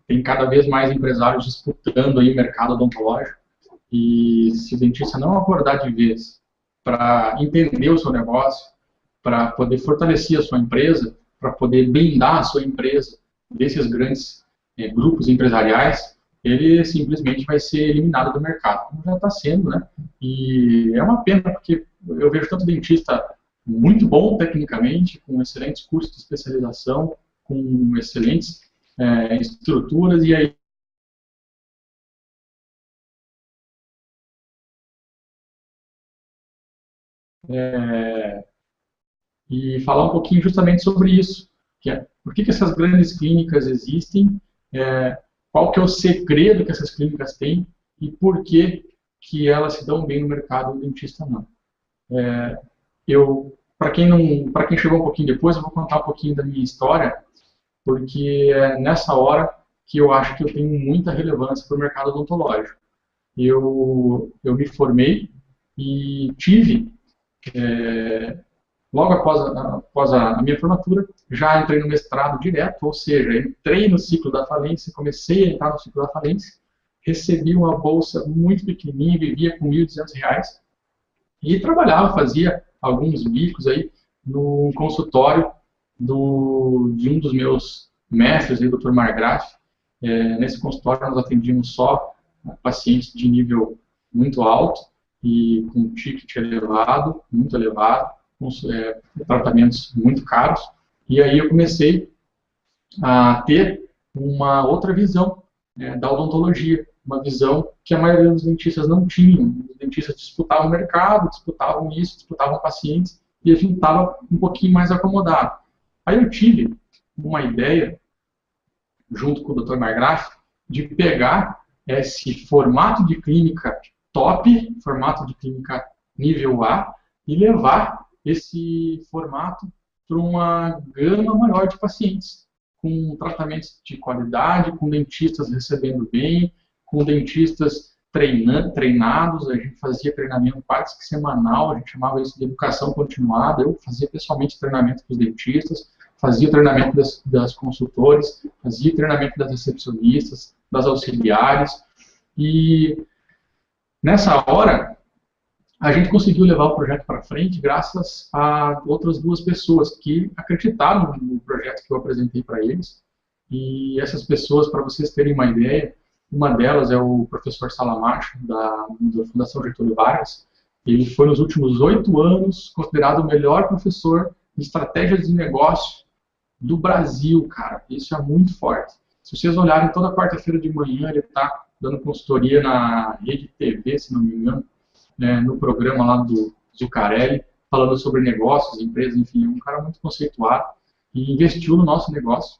Tem cada vez mais empresários disputando aí o mercado odontológico e se o dentista não acordar de vez para entender o seu negócio, para poder fortalecer a sua empresa, para poder blindar a sua empresa desses grandes grupos empresariais, ele simplesmente vai ser eliminado do mercado, como já está sendo, né? E é uma pena, porque eu vejo tanto dentista muito bom tecnicamente, com excelentes cursos de especialização, com excelentes estruturas, e aí e falar um pouquinho justamente sobre isso, que é por que essas grandes clínicas existem, qual que é o segredo que essas clínicas têm e por que elas se dão bem no mercado, o dentista não. Para quem chegou um pouquinho depois, eu vou contar um pouquinho da minha história, porque é nessa hora que eu acho que eu tenho muita relevância para o mercado odontológico. Eu me formei e tive logo após a minha formatura, já entrei no mestrado direto, ou seja, entrei no ciclo da falência, comecei a entrar no ciclo da falência, recebi uma bolsa muito pequenininha, vivia com R$ 1.200 e trabalhava, fazia alguns bicos aí no consultório de um dos meus mestres, o Dr. Margraf. Nesse consultório nós atendíamos só pacientes de nível muito alto e com ticket elevado, muito elevado, com tratamentos muito caros, e aí eu comecei a ter uma outra visão da odontologia, uma visão que a maioria dos dentistas não tinham. Os dentistas disputavam o mercado, disputavam isso, disputavam pacientes, e a gente estava um pouquinho mais acomodado. Aí eu tive uma ideia, junto com o Dr. Margraf, de pegar esse formato de clínica top, formato de clínica nível A, e levar esse formato para uma gama maior de pacientes, com tratamentos de qualidade, com dentistas recebendo bem, com dentistas treinados. A gente fazia treinamento quase que semanal, a gente chamava isso de educação continuada. Eu fazia pessoalmente treinamento com os dentistas, fazia treinamento das consultores, fazia treinamento das recepcionistas, das auxiliares, e nessa hora a gente conseguiu levar o projeto para frente graças a outras duas pessoas que acreditaram no projeto que eu apresentei para eles. E essas pessoas, para vocês terem uma ideia, uma delas é o professor Salamacho, da Fundação Getúlio Vargas. Ele foi, nos últimos 8 anos, considerado o melhor professor de estratégias de negócio do Brasil, cara. Isso é muito forte. Se vocês olharem, toda quarta-feira de manhã ele está dando consultoria na Rede TV, se não me engano, no programa lá do Zuccarelli, falando sobre negócios, empresas, enfim, é um cara muito conceituado e investiu no nosso negócio.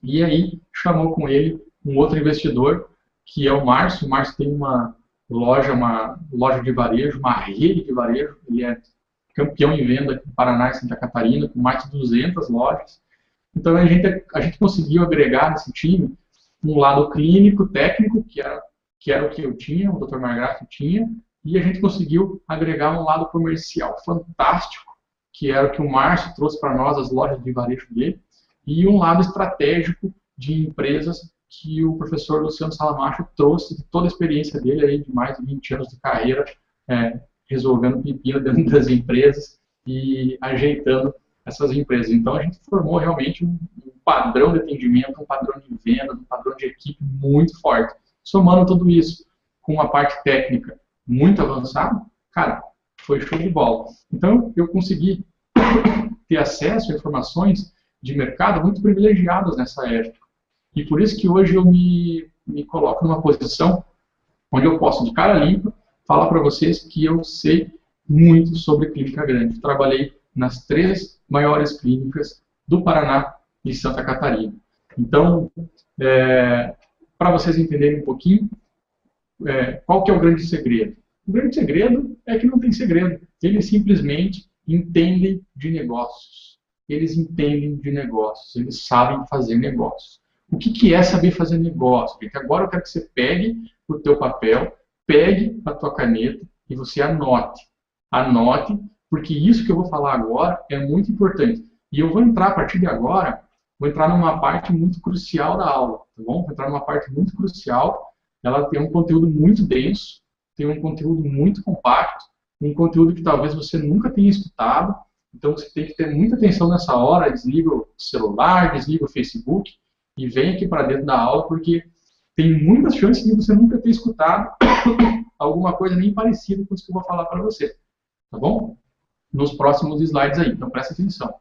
E aí chamou com ele um outro investidor, que é o Márcio. O Márcio tem uma loja de varejo, uma rede de varejo. Ele é campeão em venda aqui no Paraná e Santa Catarina, com mais de 200 lojas. Então a gente conseguiu agregar nesse time um lado clínico, técnico, que era o que eu tinha, o Dr. Margraf tinha, e a gente conseguiu agregar um lado comercial fantástico, que era o que o Márcio trouxe para nós, as lojas de varejo dele, e um lado estratégico de empresas que o professor Luciano Salamacho trouxe de toda a experiência dele aí, de mais de 20 anos de carreira, resolvendo pepino dentro das empresas e ajeitando essas empresas. Então, a gente formou realmente um padrão de atendimento, um padrão de venda, um padrão de equipe muito forte. Somando tudo isso com uma parte técnica muito avançada, cara, foi show de bola. Então, eu consegui ter acesso a informações de mercado muito privilegiadas nessa época. E por isso que hoje eu me coloco numa posição onde eu posso, de cara limpa, falar para vocês que eu sei muito sobre clínica grande. Trabalhei nas 3 maiores clínicas do Paraná e Santa Catarina. Então, para vocês entenderem um pouquinho, qual que é o grande segredo? O grande segredo é que não tem segredo. Eles simplesmente entendem de negócios. Eles entendem de negócios. Eles sabem fazer negócios. O que é saber fazer negócio? Porque agora eu quero que você pegue o teu papel, pegue a tua caneta e você anote. Anote, porque isso que eu vou falar agora é muito importante. E eu vou entrar, a partir de agora, vou entrar numa parte muito crucial da aula, tá bom? Vou entrar numa parte muito crucial. Ela tem um conteúdo muito denso, tem um conteúdo muito compacto, um conteúdo que talvez você nunca tenha escutado. Então você tem que ter muita atenção nessa hora, desliga o celular, desliga o Facebook e vem aqui para dentro da aula, porque tem muitas chances de você nunca ter escutado alguma coisa nem parecida com isso que eu vou falar para você. Tá bom? Nos próximos slides aí, então presta atenção.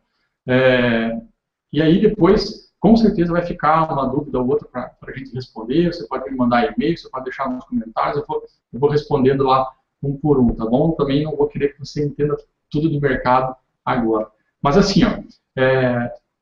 E aí depois, com certeza vai ficar uma dúvida ou outra para a gente responder, você pode me mandar e-mail, você pode deixar nos comentários, eu vou respondendo lá um por um, tá bom? Também não vou querer que você entenda tudo do mercado agora. Mas assim, ó,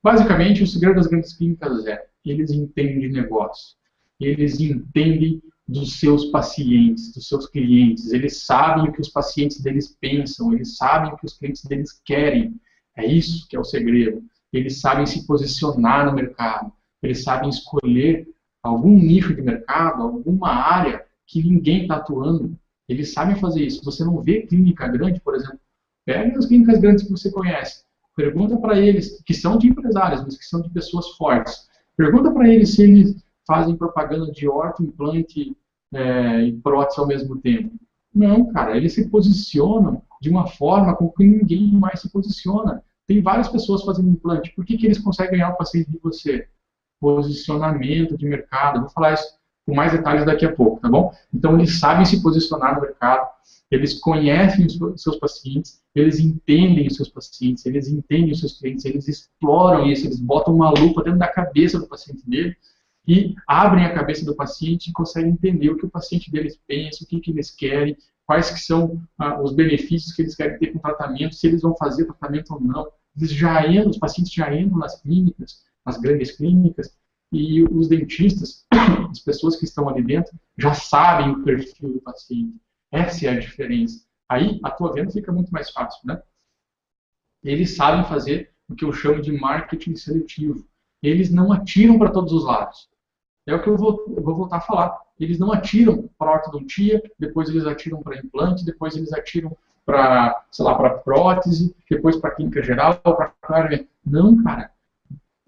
basicamente o segredo das grandes clínicas eles entendem de negócio, eles entendem dos seus pacientes, dos seus clientes, eles sabem o que os pacientes deles pensam, eles sabem o que os clientes deles querem, é isso que é o segredo. Eles sabem se posicionar no mercado, eles sabem escolher algum nicho de mercado, alguma área que ninguém está atuando, eles sabem fazer isso. Você não vê clínica grande, por exemplo, pega as clínicas grandes que você conhece, pergunta para eles, que são de empresários, mas que são de pessoas fortes, pergunta para eles se eles fazem propaganda de orto, implante e prótese ao mesmo tempo. Não, cara, eles se posicionam de uma forma com que ninguém mais se posiciona. Tem várias pessoas fazendo implante. Por que eles conseguem ganhar o paciente de você? Posicionamento de mercado. Eu vou falar isso com mais detalhes daqui a pouco, tá bom? Então, eles sabem se posicionar no mercado, eles conhecem os seus pacientes, eles entendem os seus pacientes, eles entendem os seus clientes, eles exploram isso, eles botam uma lupa dentro da cabeça do paciente dele e abrem a cabeça do paciente e conseguem entender o que o paciente deles pensa, o que eles querem, quais que são os benefícios que eles querem ter com o tratamento, se eles vão fazer tratamento ou não. Os pacientes já entram nas clínicas, nas grandes clínicas, e os dentistas, as pessoas que estão ali dentro, já sabem o perfil do paciente. Essa é a diferença. Aí a tua venda fica muito mais fácil, né? Eles sabem fazer o que eu chamo de marketing seletivo. Eles não atiram para todos os lados. É o que eu vou voltar a falar. Eles não atiram para ortodontia, depois eles atiram para implante, depois eles atiram para, sei lá, para prótese, depois para clínica geral, para clínica. Não, cara.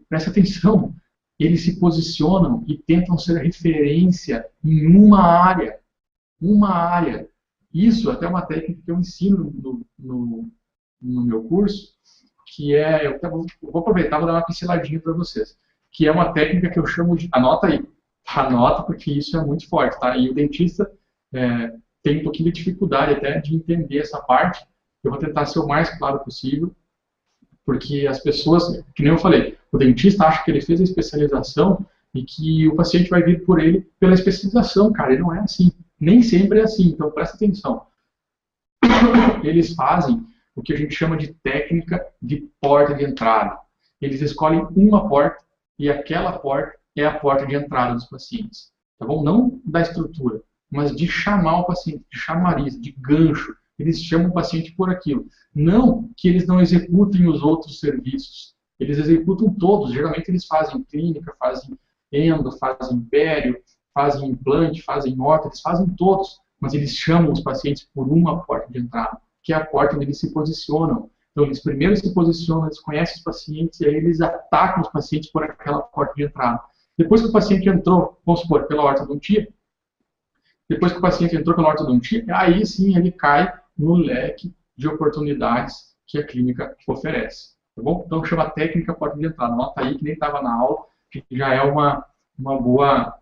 Presta atenção. Eles se posicionam e tentam ser referência em uma área. Uma área. Isso até é uma técnica que eu ensino no meu curso, que é, eu vou aproveitar e vou dar uma pinceladinha para vocês, que é uma técnica que eu chamo de, anota aí, anota porque isso é muito forte, tá? E o dentista tem um pouquinho de dificuldade até de entender essa parte. Eu vou tentar ser o mais claro possível, porque as pessoas, que nem eu falei, o dentista acha que ele fez a especialização e que o paciente vai vir por ele pela especialização, cara, e não é assim. Nem sempre é assim, então presta atenção. Eles fazem o que a gente chama de técnica de porta de entrada. Eles escolhem uma porta e aquela porta é a porta de entrada dos pacientes. Tá bom? Não da estrutura, mas de chamar o paciente, de chamariz, de gancho. Eles chamam o paciente por aquilo. Não que eles não executem os outros serviços. Eles executam todos. Geralmente eles fazem clínica, fazem endo, fazem império, fazem implante, fazem orto, eles fazem todos. Mas eles chamam os pacientes por uma porta de entrada, que é a porta onde eles se posicionam. Então, eles primeiro se posicionam, eles conhecem os pacientes, e aí eles atacam os pacientes por aquela porta de entrada. Depois que o paciente entrou, vamos supor, pela ortodontia, depois que o paciente entrou pela ortodontia, aí sim ele cai no leque de oportunidades que a clínica oferece. Tá bom? Então chama técnica porta de entrada. Anota aí que nem estava na aula, que já é uma boa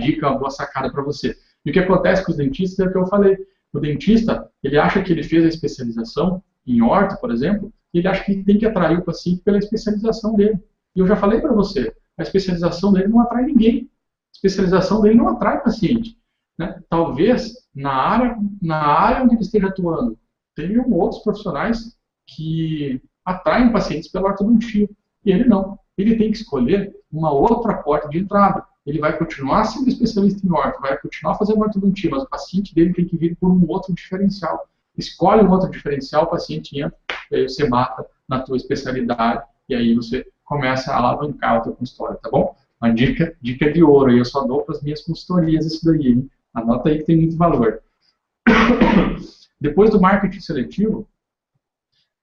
dica, uma boa sacada para você. E o que acontece com os dentistas é o que eu falei. O dentista, ele acha que ele fez a especialização em orto, por exemplo, e ele acha que tem que atrair o paciente pela especialização dele. E eu já falei para você, a especialização dele não atrai ninguém. A especialização dele não atrai paciente. Né? Talvez na área onde ele esteja atuando, tenham outros profissionais que atraem pacientes pela ortodontia. E ele não. Ele tem que escolher uma outra porta de entrada. Ele vai continuar sendo especialista em orto, vai continuar fazendo ortodontia, mas o paciente dele tem que vir por um outro diferencial. Escolhe um outro diferencial, o paciente entra, e aí você mata na tua especialidade, e aí você começa a alavancar o teu consultório, tá bom? Uma dica de ouro, aí eu só dou para as minhas consultorias isso daí, hein? Anota aí que tem muito valor. Depois do marketing seletivo,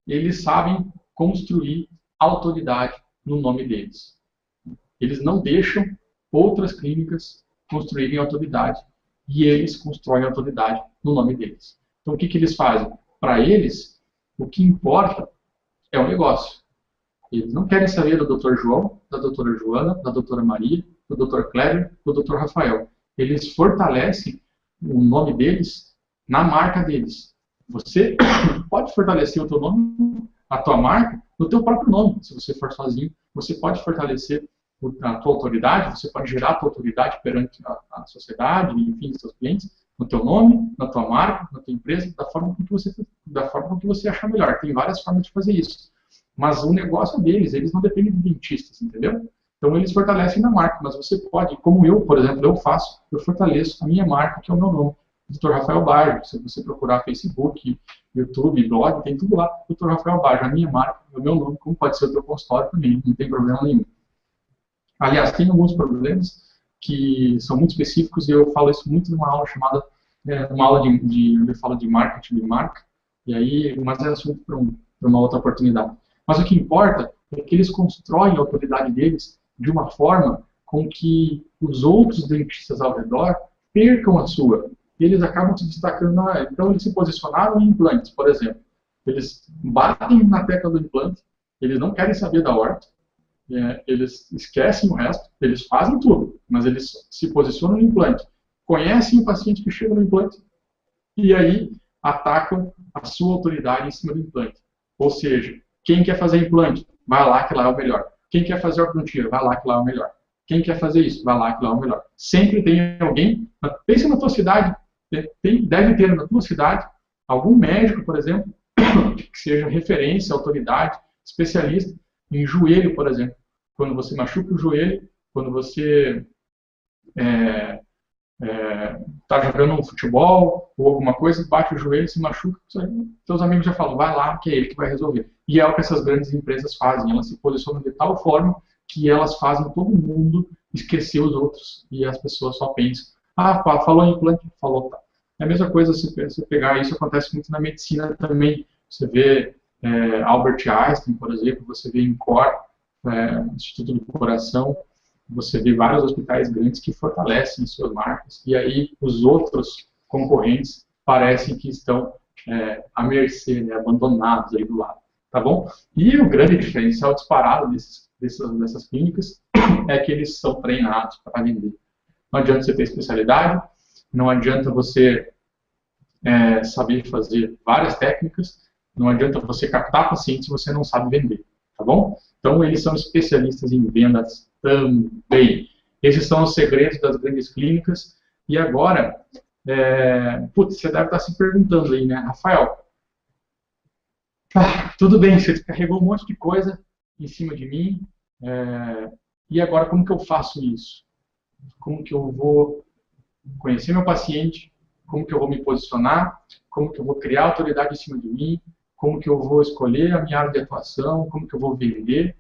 eles sabem construir autoridade no nome deles. Eles não deixam outras clínicas construírem autoridade e eles constroem autoridade no nome deles. Então, o que eles fazem? Para eles, o que importa é o negócio. Eles não querem saber do Dr. João, da doutora Joana, da doutora Maria, do Dr. Kleber, do Dr. Rafael. Eles fortalecem o nome deles na marca deles. Você pode fortalecer o teu nome, a tua marca, no teu próprio nome. Se você for sozinho, você pode fortalecer a tua autoridade, você pode gerar a tua autoridade perante a sociedade, enfim, os seus clientes, no teu nome, na tua marca, na tua empresa, da forma com que você achar melhor. Tem várias formas de fazer isso. Mas o negócio é deles, eles não dependem de dentistas, entendeu? Então eles fortalecem na marca, mas você pode, como eu, por exemplo, eu fortaleço a minha marca, que é o meu nome, Dr. Rafael Baggio. Se você procurar Facebook, YouTube, blog, tem tudo lá, Dr. Rafael Baggio, a minha marca, o meu nome, como pode ser o teu consultório também, não tem problema nenhum. Aliás, tem alguns problemas que são muito específicos e eu falo isso muito numa aula chamada, uma aula onde eu falo de marketing de marca, e aí, mas é assunto para uma outra oportunidade. Mas o que importa é que eles constroem a autoridade deles de uma forma com que os outros dentistas ao redor percam a sua. E eles acabam se destacando na área. Então, eles se posicionaram em implantes, por exemplo. Eles batem na tecla do implante, eles não querem saber da horta, eles esquecem o resto, eles fazem tudo, mas eles se posicionam no implante, conhecem o paciente que chega no implante e aí atacam a sua autoridade em cima do implante. Ou seja, quem quer fazer implante, vai lá que lá é o melhor. Quem quer fazer ortodontia, vai lá que lá é o melhor. Quem quer fazer isso, vai lá que lá é o melhor. Sempre tem alguém, pensa na tua cidade, deve ter na tua cidade algum médico, por exemplo, que seja referência, autoridade, especialista em joelho, por exemplo. Quando você machuca o joelho, quando você está jogando um futebol ou alguma coisa, bate o joelho, se machuca, seus amigos já falam, vai lá, que é ele que vai resolver. E é o que essas grandes empresas fazem, elas se posicionam de tal forma que elas fazem todo mundo esquecer os outros e as pessoas só pensam, falou em implante, falou, tá. É a mesma coisa se você pegar, isso acontece muito na medicina também, você vê Albert Einstein, por exemplo, você vê INCOR, Instituto do Coração, você vê vários hospitais grandes que fortalecem suas marcas, e aí os outros concorrentes parecem que estão à mercê, abandonados aí do lado, tá bom? E o grande diferencial disparado dessas clínicas é que eles são treinados para vender. Não adianta você ter especialidade, não adianta você saber fazer várias técnicas, não adianta você captar pacientes se você não sabe vender, tá bom? Então, eles são especialistas em vendas também. Esses são os segredos das grandes clínicas. E agora, você deve estar se perguntando aí, né, Rafael? Tudo bem, você carregou um monte de coisa em cima de mim, e agora como que eu faço isso? Como que eu vou conhecer meu paciente? Como que eu vou me posicionar? Como que eu vou criar autoridade em cima de mim? Como que eu vou escolher a minha área de atuação? Como que eu vou vender?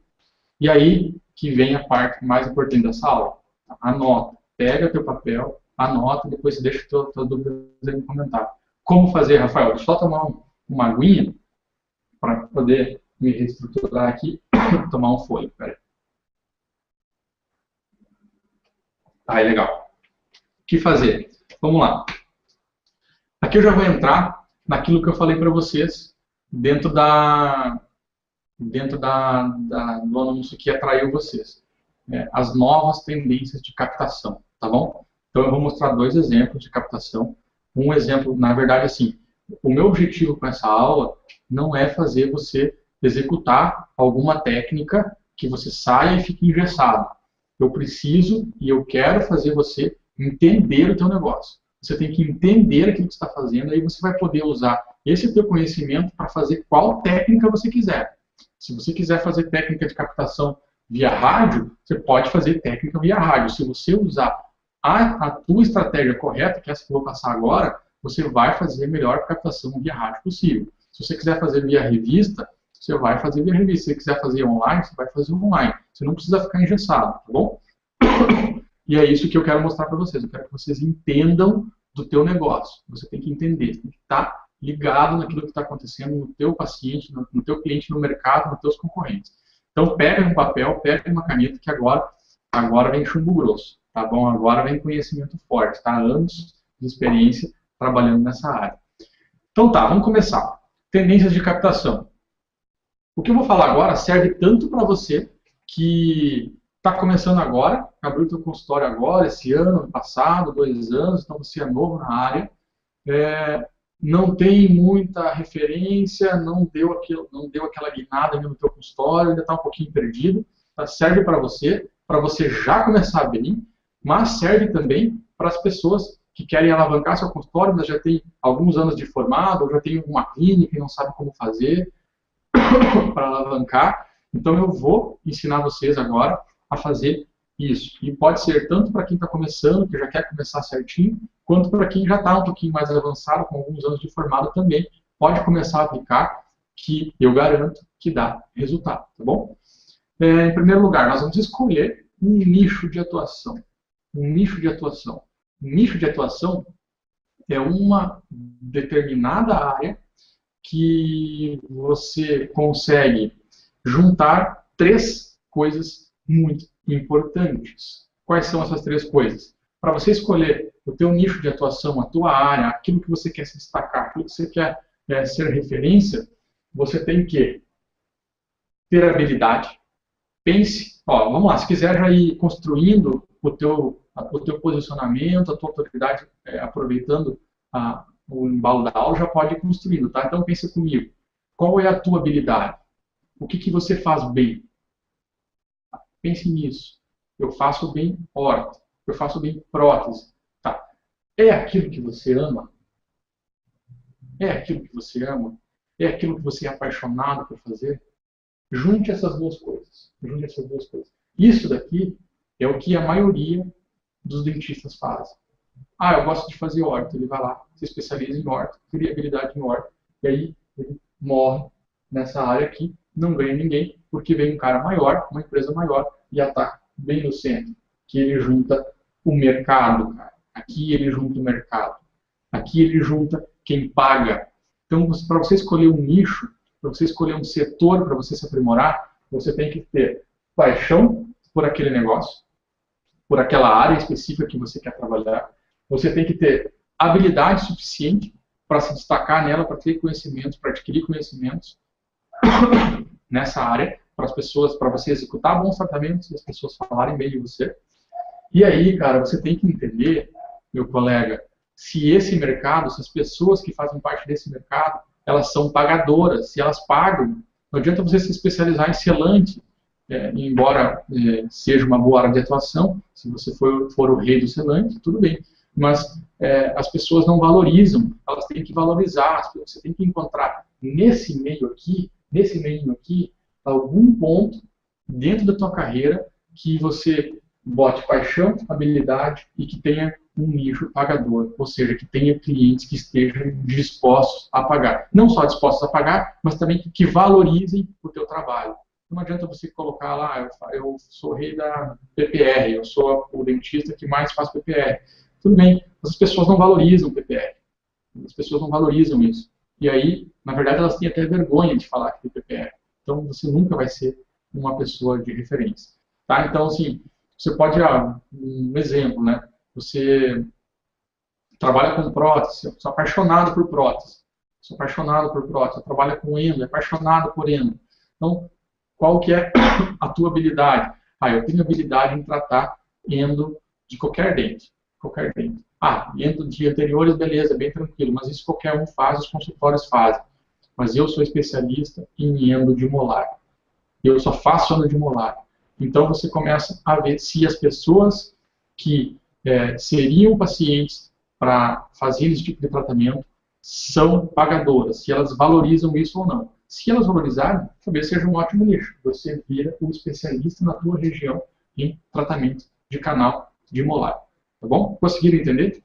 E aí que vem a parte mais importante dessa aula. Anota, pega teu papel, anota, depois você deixa tuas dúvidas aí no comentário. Como fazer, Rafael? Deixa eu só tomar uma aguinha para poder me reestruturar aqui, tomar um fôlego. Pera aí. Tá, é legal. O que fazer? Vamos lá. Aqui eu já vou entrar naquilo que eu falei para vocês dentro do anúncio que atraiu vocês. As novas tendências de captação, tá bom? Então eu vou mostrar 2 exemplos de captação. Um exemplo, na verdade, assim, o meu objetivo com essa aula não é fazer você executar alguma técnica que você saia e fique engessado. Eu preciso e eu quero fazer você entender o teu negócio. Você tem que entender aquilo que você está fazendo, aí você vai poder usar esse teu conhecimento para fazer qual técnica você quiser. Se você quiser fazer técnica de captação via rádio, você pode fazer técnica via rádio. Se você usar a tua estratégia correta, que é essa que eu vou passar agora, você vai fazer a melhor captação via rádio possível. Se você quiser fazer via revista, você vai fazer via revista. Se você quiser fazer online, você vai fazer online. Você não precisa ficar engessado, tá bom? E é isso que eu quero mostrar para vocês. Eu quero que vocês entendam do teu negócio. Você tem que entender, tem que estar ligado naquilo que está acontecendo no teu paciente, no teu cliente, no mercado, nos teus concorrentes. Então, pega um papel, pega uma caneta, que agora vem chumbo grosso, tá bom? Agora vem conhecimento forte, tá? Anos de experiência trabalhando nessa área. Então tá, vamos começar. Tendências de captação. O que eu vou falar agora serve tanto para você que está começando agora, abriu o teu consultório agora, esse ano passado, 2 anos, então você é novo na área, não tem muita referência, não deu aquela guinada ainda no teu consultório, ainda está um pouquinho perdido, tá? Serve para você já começar bem, mas serve também para as pessoas que querem alavancar seu consultório, mas já tem alguns anos de formado, ou já tem uma clínica e não sabe como fazer para alavancar. Então eu vou ensinar vocês agora a fazer isso. E pode ser tanto para quem está começando, que já quer começar certinho, quanto para quem já está um pouquinho mais avançado, com alguns anos de formado também, pode começar a aplicar, que eu garanto que dá resultado, tá bom? Em primeiro lugar, nós vamos escolher um nicho de atuação. Um nicho de atuação. Um nicho de atuação é uma determinada área que você consegue juntar 3 coisas muito importantes. Quais são essas 3 coisas? Para você escolher o teu nicho de atuação, a tua área, aquilo que você quer se destacar, aquilo que você quer ser referência, você tem que ter habilidade. Pense, vamos lá, se quiser já ir construindo o teu posicionamento, a tua autoridade, aproveitando o embalo da aula, já pode ir construindo, tá? Então pense comigo, qual é a tua habilidade? O que você faz bem? Pense nisso. Eu faço bem horta. Eu faço bem prótese. Tá. É aquilo que você ama? É aquilo que você ama? É aquilo que você é apaixonado por fazer? Junte essas 2 coisas. Junte essas 2 coisas. Isso daqui é o que a maioria dos dentistas fazem. Eu gosto de fazer horta. Ele vai lá, se especializa em horta, cria habilidade em horta, e aí ele morre nessa área aqui, não ganha ninguém, porque vem um cara maior, uma empresa maior, e ataca bem no centro, que ele junta o mercado, cara. Aqui ele junta o mercado. Aqui ele junta quem paga. Então, para você escolher um nicho, para você escolher um setor, para você se aprimorar, você tem que ter paixão por aquele negócio, por aquela área específica que você quer trabalhar. Você tem que ter habilidade suficiente para se destacar nela, para ter conhecimentos, para adquirir conhecimentos nessa área, para as pessoas, para você executar bons tratamentos e as pessoas falarem bem de você. E aí, cara, você tem que entender, meu colega, se esse mercado, se as pessoas que fazem parte desse mercado, elas são pagadoras, se elas pagam, não adianta você se especializar em selante, embora seja uma boa área de atuação, se você for o rei do selante, tudo bem, mas as pessoas não valorizam, elas têm que valorizar, você tem que encontrar nesse meio aqui, algum ponto dentro da tua carreira que você bote paixão, habilidade e que tenha um nicho pagador, ou seja, que tenha clientes que estejam dispostos a pagar. Não só dispostos a pagar, mas também que valorizem o teu trabalho. Não adianta você colocar lá, eu sou rei da PPR, eu sou o dentista que mais faz PPR. Tudo bem, mas as pessoas não valorizam o PPR. As pessoas não valorizam isso. E aí, na verdade, elas têm até vergonha de falar que tem PPR. Então, você nunca vai ser uma pessoa de referência. Tá? Então, assim, Você pode, um exemplo, né? Você trabalha com prótese, eu sou apaixonado por prótese. Sou apaixonado por prótese. Trabalha com endo, é apaixonado por endo. Então, qual que é a tua habilidade? Eu tenho habilidade em tratar endo de qualquer dente. Qualquer dente. Endo de anteriores, beleza, bem tranquilo. Mas isso qualquer um faz, os consultórios fazem. Mas eu sou especialista em endo de molar. Eu só faço endo de molar. Então, você começa a ver se as pessoas que seriam pacientes para fazer esse tipo de tratamento são pagadoras, se elas valorizam isso ou não. Se elas valorizarem, talvez seja um ótimo nicho. Você vira um especialista na tua região em tratamento de canal de molar. Tá bom? Conseguiram entender?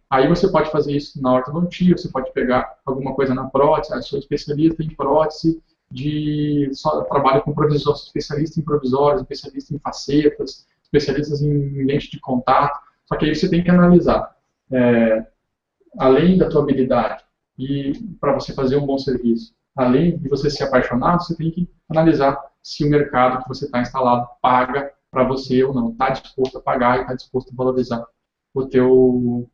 Aí você pode fazer isso na ortodontia, você pode pegar alguma coisa na prótese, eu sou especialista em prótese, trabalho com provisórios, especialista em provisórios, especialista em facetas, especialistas em lente de contato. Só que aí você tem que analisar, além da tua habilidade e para você fazer um bom serviço, além de você ser apaixonado, você tem que analisar se o mercado que você está instalado paga para você ou não, está disposto a pagar e está disposto a valorizar o teu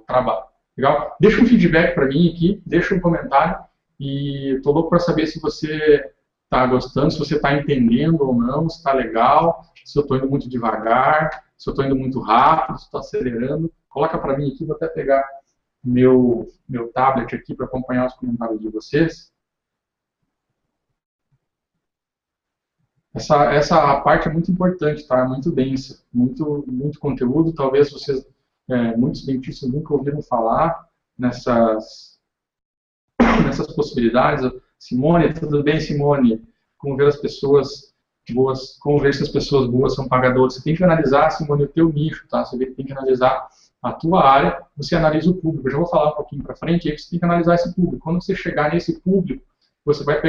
trabalho. Legal? Deixa um feedback para mim aqui, deixa um comentário e estou louco para saber se você está gostando, se você está entendendo ou não, se está legal, se eu estou indo muito devagar, se eu estou indo muito rápido, se estou acelerando. Coloca para mim aqui, vou até pegar meu tablet aqui para acompanhar os comentários de vocês. Essa parte é muito importante, tá? É muito densa, muito conteúdo. Talvez vocês, muitos dentistas nunca ouviram falar nessas possibilidades. Simone, tudo bem, Simone? Como ver as pessoas boas, como ver se as pessoas boas são pagadoras? Você tem que analisar, Simone, o teu nicho, tá? Você tem que analisar a tua área, você analisa o público. Eu já vou falar um pouquinho para frente, aí você tem que analisar esse público. Quando você chegar nesse público, você vai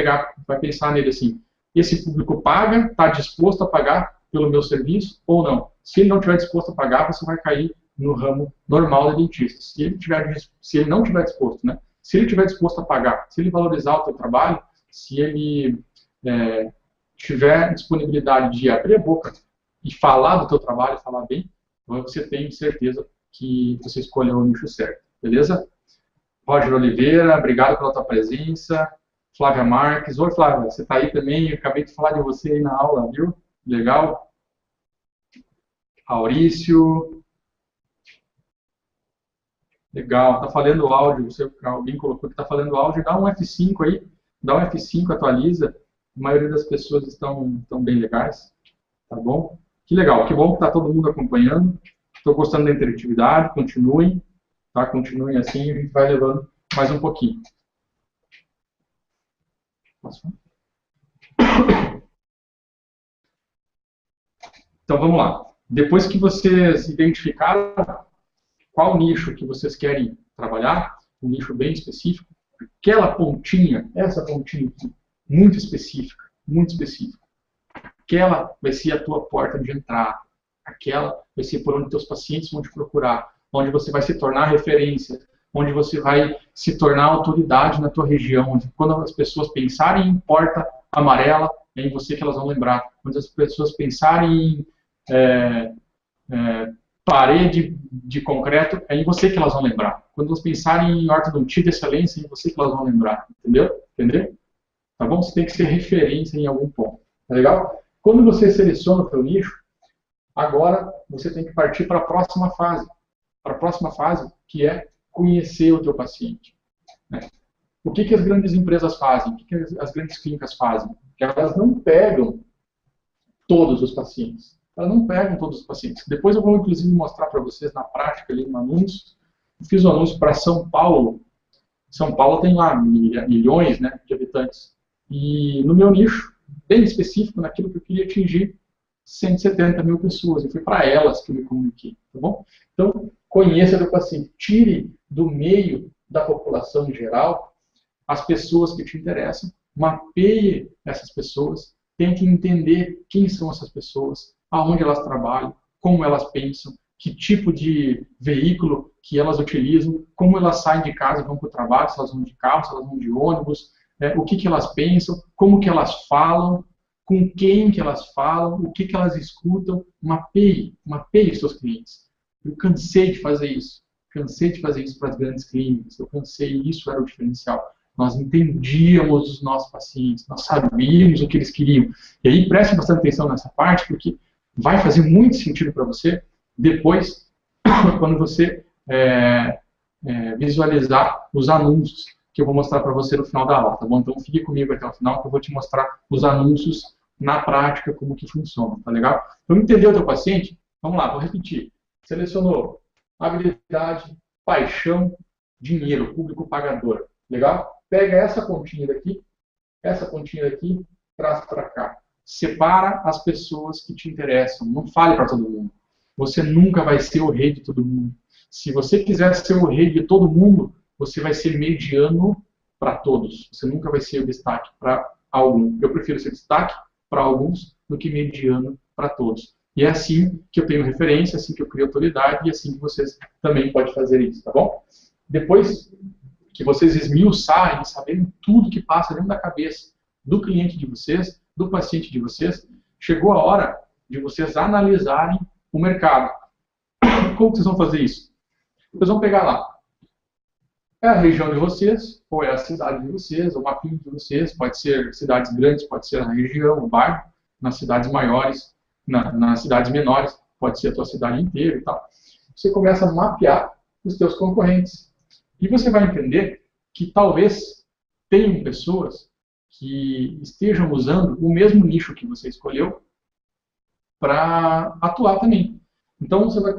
pensar nele assim, esse público paga, está disposto a pagar pelo meu serviço ou não? Se ele não estiver disposto a pagar, você vai cair no ramo normal da dentista. Se ele não estiver disposto, né? Se ele estiver disposto a pagar, se ele valorizar o teu trabalho, se ele tiver disponibilidade de abrir a boca e falar do teu trabalho, falar bem, você tem certeza que você escolheu o nicho certo, beleza? Roger Oliveira, obrigado pela tua presença. Flávia Marques. Oi, Flávia, você está aí também? Eu acabei de falar de você aí na aula, viu? Legal. Maurício. Legal. Está falando áudio. Alguém colocou que está falando áudio. Dá um F5 aí. Dá um F5, atualiza. A maioria das pessoas estão bem legais. Tá bom? Que legal. Que bom que está todo mundo acompanhando. Estou gostando da interatividade. Continuem. Tá? Continuem assim. A gente vai levando mais um pouquinho. Então vamos lá. Depois que vocês identificaram qual nicho que vocês querem trabalhar, um nicho bem específico, aquela pontinha, essa pontinha aqui, muito específica, aquela vai ser a tua porta de entrada, aquela vai ser por onde teus pacientes vão te procurar, onde você vai se tornar referência, onde você vai se tornar autoridade na tua região, onde quando as pessoas pensarem em porta amarela, é em você que elas vão lembrar. Quando as pessoas pensarem em parede de concreto, é em você que elas vão lembrar. Quando elas pensarem em ortodontia de excelência, é em você que elas vão lembrar. Entendeu? Entendeu? Tá bom? Você tem que ser referência em algum ponto. Tá legal? Quando você seleciona o seu nicho, agora você tem que partir para a próxima fase. Para a próxima fase, que é conhecer o teu paciente. Né? O que as grandes empresas fazem? O que as grandes clínicas fazem? Que elas não pegam todos os pacientes. Elas não pegam todos os pacientes. Depois eu vou, inclusive, mostrar para vocês na prática, ali no anúncio. Eu fiz um anúncio para São Paulo. São Paulo tem lá milhões, né, de habitantes. E no meu nicho, bem específico, naquilo que eu queria atingir, 170 mil pessoas. E foi para elas que eu me comuniquei. Tá bom? Então, conheça o teu paciente. Tire do meio da população em geral as pessoas que te interessam. Mapeie essas pessoas. Tente entender quem são essas pessoas, aonde elas trabalham, como elas pensam, que tipo de veículo que elas utilizam, como elas saem de casa e vão para o trabalho, se elas vão de carro, se elas vão de ônibus, o que elas pensam, como que elas falam, com quem que elas falam, o que que elas escutam, mapeie os seus clientes. Eu cansei de fazer isso. Cansei de fazer isso para as grandes clínicas. Eu cansei, isso era o diferencial. Nós entendíamos os nossos pacientes, nós sabíamos o que eles queriam. E aí, preste bastante atenção nessa parte, porque vai fazer muito sentido para você depois, quando você visualizar os anúncios que eu vou mostrar para você no final da aula, tá bom? Então, fique comigo até o final, que eu vou te mostrar os anúncios na prática, como que funciona, tá legal? Então, entendeu o teu paciente? Vamos lá, vou repetir. Selecionou habilidade, paixão, dinheiro, público pagador. Legal? Pega essa pontinha daqui, traz para cá. Separa as pessoas que te interessam. Não fale para todo mundo. Você nunca vai ser o rei de todo mundo. Se você quiser ser o rei de todo mundo, você vai ser mediano para todos. Você nunca vai ser o destaque para algum. Eu prefiro ser destaque para alguns do que mediano para todos. E é assim que eu tenho referência, assim que eu crio autoridade e assim que vocês também podem fazer isso, tá bom? Depois que vocês esmiuçarem, saberem tudo que passa dentro da cabeça do cliente de vocês, do paciente de vocês, chegou a hora de vocês analisarem o mercado. Como vocês vão fazer isso? Vocês vão pegar lá. É a região de vocês, ou é a cidade de vocês, ou o mapinha de vocês, pode ser cidades grandes, pode ser a região, o bairro, nas cidades maiores, nas cidades menores, pode ser a tua cidade inteira e tal. Você começa a mapear os teus concorrentes. E você vai entender que talvez tenham pessoas que estejam usando o mesmo nicho que você escolheu para atuar também. Então você vai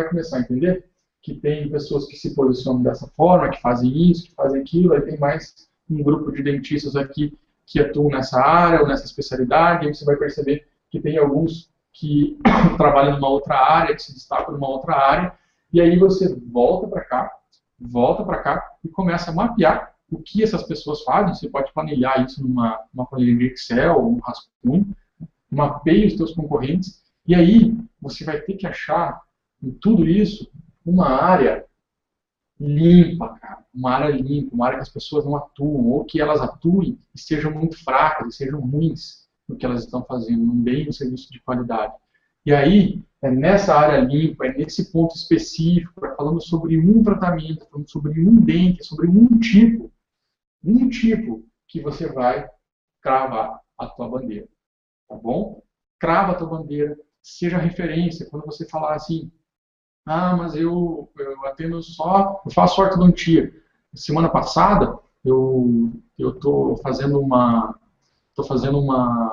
começar a entender que tem pessoas que se posicionam dessa forma, que fazem isso, que fazem aquilo, aí tem mais um grupo de dentistas aqui que atuam nessa área ou nessa especialidade, e você vai perceber que tem alguns que trabalham numa outra área, que se destacam numa outra área, e aí você volta para cá e começa a mapear o que essas pessoas fazem. Você pode planilhar isso numa planilha de Excel ou um rascunho, mapeie os teus concorrentes, e aí você vai ter que achar em tudo isso uma área limpa, cara. Uma área limpa, uma área que as pessoas não atuam, ou que elas atuem e sejam muito fracas, e sejam ruins no que elas estão fazendo, não deem um serviço de qualidade. E aí, é nessa área limpa, é nesse ponto específico, é falando sobre um tratamento, falando sobre um dente, sobre um tipo que você vai cravar a tua bandeira, tá bom? Crava a tua bandeira, seja referência, quando você falar assim, ah, mas eu atendo eu faço ortodontia. Semana passada, eu estou fazendo uma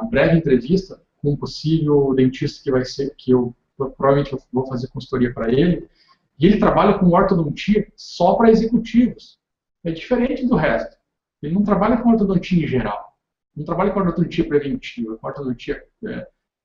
breve entrevista com um possível dentista que eu provavelmente vou fazer consultoria para ele, e ele trabalha com ortodontia só para executivos. É diferente do resto. Ele não trabalha com ortodontia em geral. Não trabalha com ortodontia preventiva, com ortodontia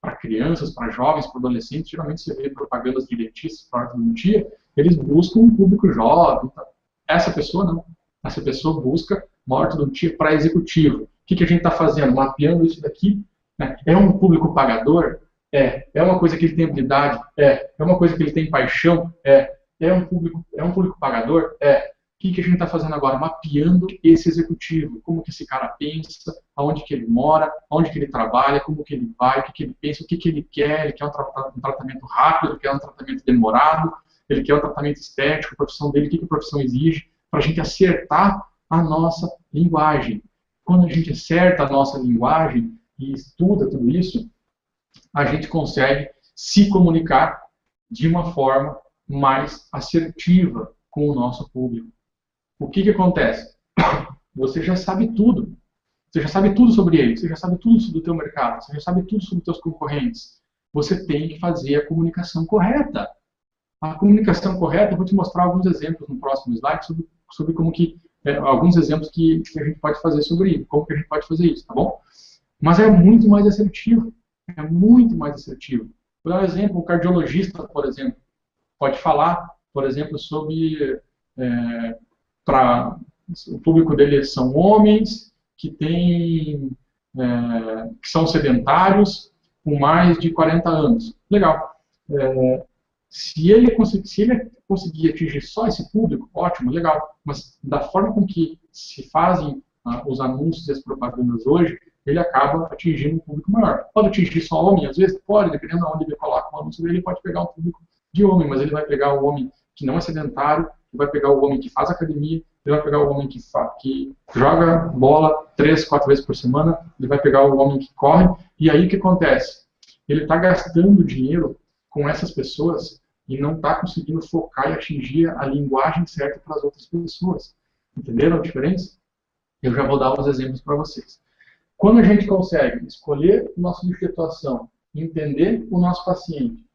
para crianças, para jovens, para adolescentes. Geralmente você vê propagandas de dentistas para ortodontia, eles buscam um público jovem. Tá? Essa pessoa não. Essa pessoa busca uma ortodontia para executivo. O que a gente está fazendo? Mapeando isso daqui. Né? É um público pagador? É uma coisa que ele tem habilidade? É uma coisa que ele tem paixão? É um público pagador? O que a gente está fazendo agora? Mapeando esse executivo. Como que esse cara pensa, aonde que ele mora, aonde que ele trabalha, como que ele vai, o que ele pensa, o que ele quer um tratamento rápido, ele quer um tratamento demorado, ele quer um tratamento estético, a profissão dele, o que a profissão exige, para a gente acertar a nossa linguagem. Quando a gente acerta a nossa linguagem e estuda tudo isso, a gente consegue se comunicar de uma forma mais assertiva com o nosso público. O que acontece? Você já sabe tudo. Você já sabe tudo sobre ele, você já sabe tudo sobre o teu mercado, você já sabe tudo sobre os teus concorrentes. Você tem que fazer a comunicação correta. A comunicação correta, eu vou te mostrar alguns exemplos no próximo slide sobre como que, alguns exemplos que a gente pode fazer sobre isso, como que a gente pode fazer isso, tá bom? Mas é muito mais assertivo. É muito mais assertivo. Por dar um exemplo, um cardiologista, por exemplo, pode falar, por exemplo, sobre o público dele são homens que são sedentários com mais de 40 anos. Legal. Se ele conseguir atingir só esse público, ótimo, legal. Mas da forma com que se fazem os anúncios e as propagandas hoje, ele acaba atingindo um público maior. Pode atingir só homem, às vezes? Pode, dependendo de onde ele coloca o anúncio dele, ele pode pegar um público de homem, mas ele vai pegar o homem que não é sedentário, ele vai pegar o homem que faz academia, ele vai pegar o homem que joga bola 3, 4 vezes por semana, ele vai pegar o homem que corre, e aí o que acontece? Ele está gastando dinheiro com essas pessoas e não está conseguindo focar e atingir a linguagem certa para as outras pessoas. Entenderam a diferença? Eu já vou dar uns exemplos para vocês. Quando a gente consegue escolher o nosso nicho de atuação, entender o nosso paciente,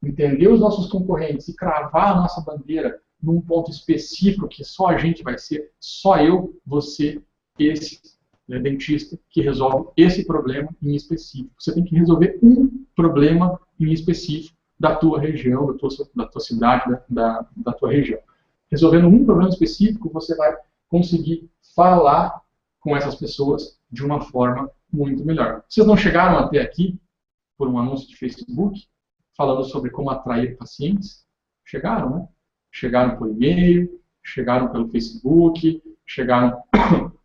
entender os nossos concorrentes e cravar a nossa bandeira num ponto específico que só a gente vai ser, só eu, você, esse dentista que resolve esse problema em específico. Você tem que resolver um problema em específico da tua região, da tua cidade, da tua região. Resolvendo um problema específico, você vai conseguir falar com essas pessoas de uma forma muito melhor. Vocês não chegaram até aqui por um anúncio de Facebook falando sobre como atrair pacientes? Chegaram, né? Chegaram por e-mail, chegaram pelo Facebook, chegaram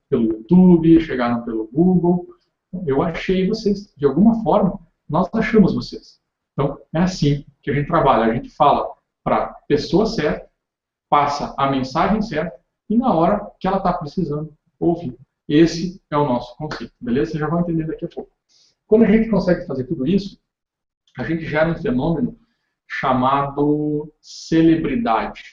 pelo YouTube, chegaram pelo Google. Eu achei vocês, de alguma forma, nós achamos vocês. Então, é assim que a gente trabalha. A gente fala para a pessoa certa, passa a mensagem certa e na hora que ela está precisando ouvir. Esse é o nosso conceito, beleza? Vocês já vão entender daqui a pouco. Quando a gente consegue fazer tudo isso, a gente gera um fenômeno chamado celebridade.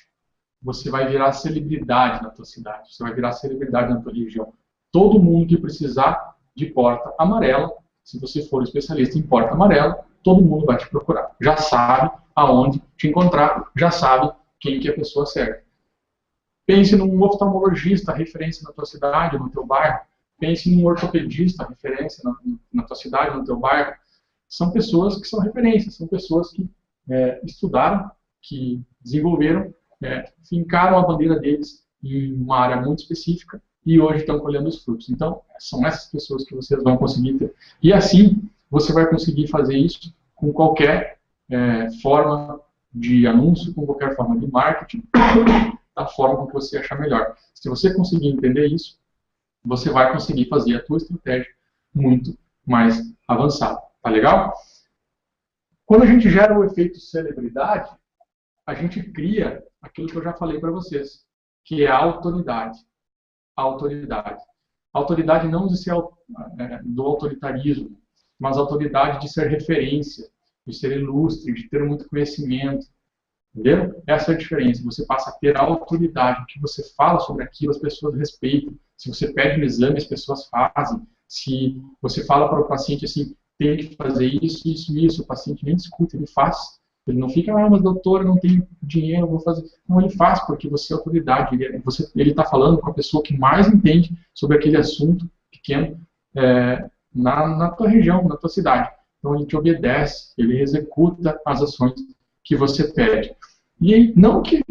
Você vai virar celebridade na tua cidade, você vai virar celebridade na tua região. Todo mundo que precisar de porta amarela, se você for especialista em porta amarela, todo mundo vai te procurar. Já sabe aonde te encontrar, já sabe quem que é a pessoa certa. Pense num oftalmologista, referência na tua cidade, no teu bairro. Pense num ortopedista, referência na tua cidade, no teu bairro. São pessoas que são referências, são pessoas que estudaram, que desenvolveram, fincaram a bandeira deles em uma área muito específica e hoje estão colhendo os frutos. Então, são essas pessoas que vocês vão conseguir ter. E assim, você vai conseguir fazer isso com qualquer forma de anúncio, com qualquer forma de marketing, da forma que você achar melhor. Se você conseguir entender isso, você vai conseguir fazer a tua estratégia muito mais avançada. Tá legal? Quando a gente gera o efeito celebridade, a gente cria aquilo que eu já falei para vocês, que é a autoridade. A autoridade. A autoridade não de ser do autoritarismo, mas a autoridade de ser referência, de ser ilustre, de ter muito conhecimento. Entendeu? Essa é a diferença. Você passa a ter a autoridade. O que você fala sobre aquilo, as pessoas respeitam. Se você pede um exame, as pessoas fazem. Se você fala para o paciente assim, tem que fazer isso, isso, isso, o paciente nem discute, ele faz. Ele não fica, mas doutor, eu não tenho dinheiro, eu vou fazer. Não, ele faz, porque você é autoridade. Ele está falando com a pessoa que mais entende sobre aquele assunto pequeno na tua região, na tua cidade. Então, ele te obedece, ele executa as ações que você pede. E não que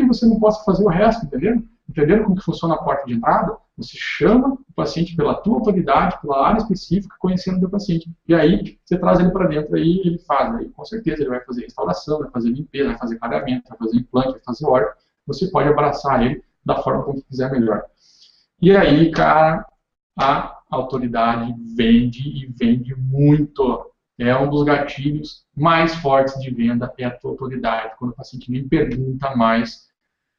você não possa fazer o resto, entendeu? Entenderam como que funciona a porta de entrada? Você chama o paciente pela tua autoridade, pela área específica, conhecendo o teu paciente. E aí, você traz ele para dentro e ele faz. Aí, com certeza, ele vai fazer restauração, vai fazer limpeza, vai fazer clareamento, vai fazer implante, vai fazer órtese. Você pode abraçar ele da forma como quiser melhor. E aí, cara, a autoridade vende e vende muito. É um dos gatilhos mais fortes de venda, é a tua autoridade. Quando o paciente nem pergunta mais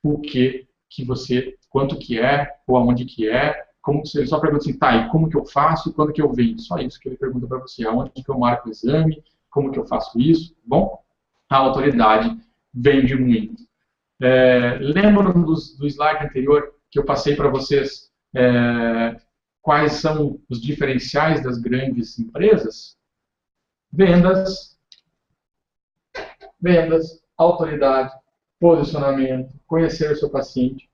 o que você, quanto que é, ou aonde que é, como que ele só pergunta assim, tá, e como que eu faço e quando que eu venho? Só isso que ele pergunta para você, aonde que eu marco o exame, como que eu faço isso? Bom, a autoridade vende muito. Lembram do slide anterior que eu passei para vocês quais são os diferenciais das grandes empresas? Vendas, autoridade, posicionamento, conhecer o seu paciente,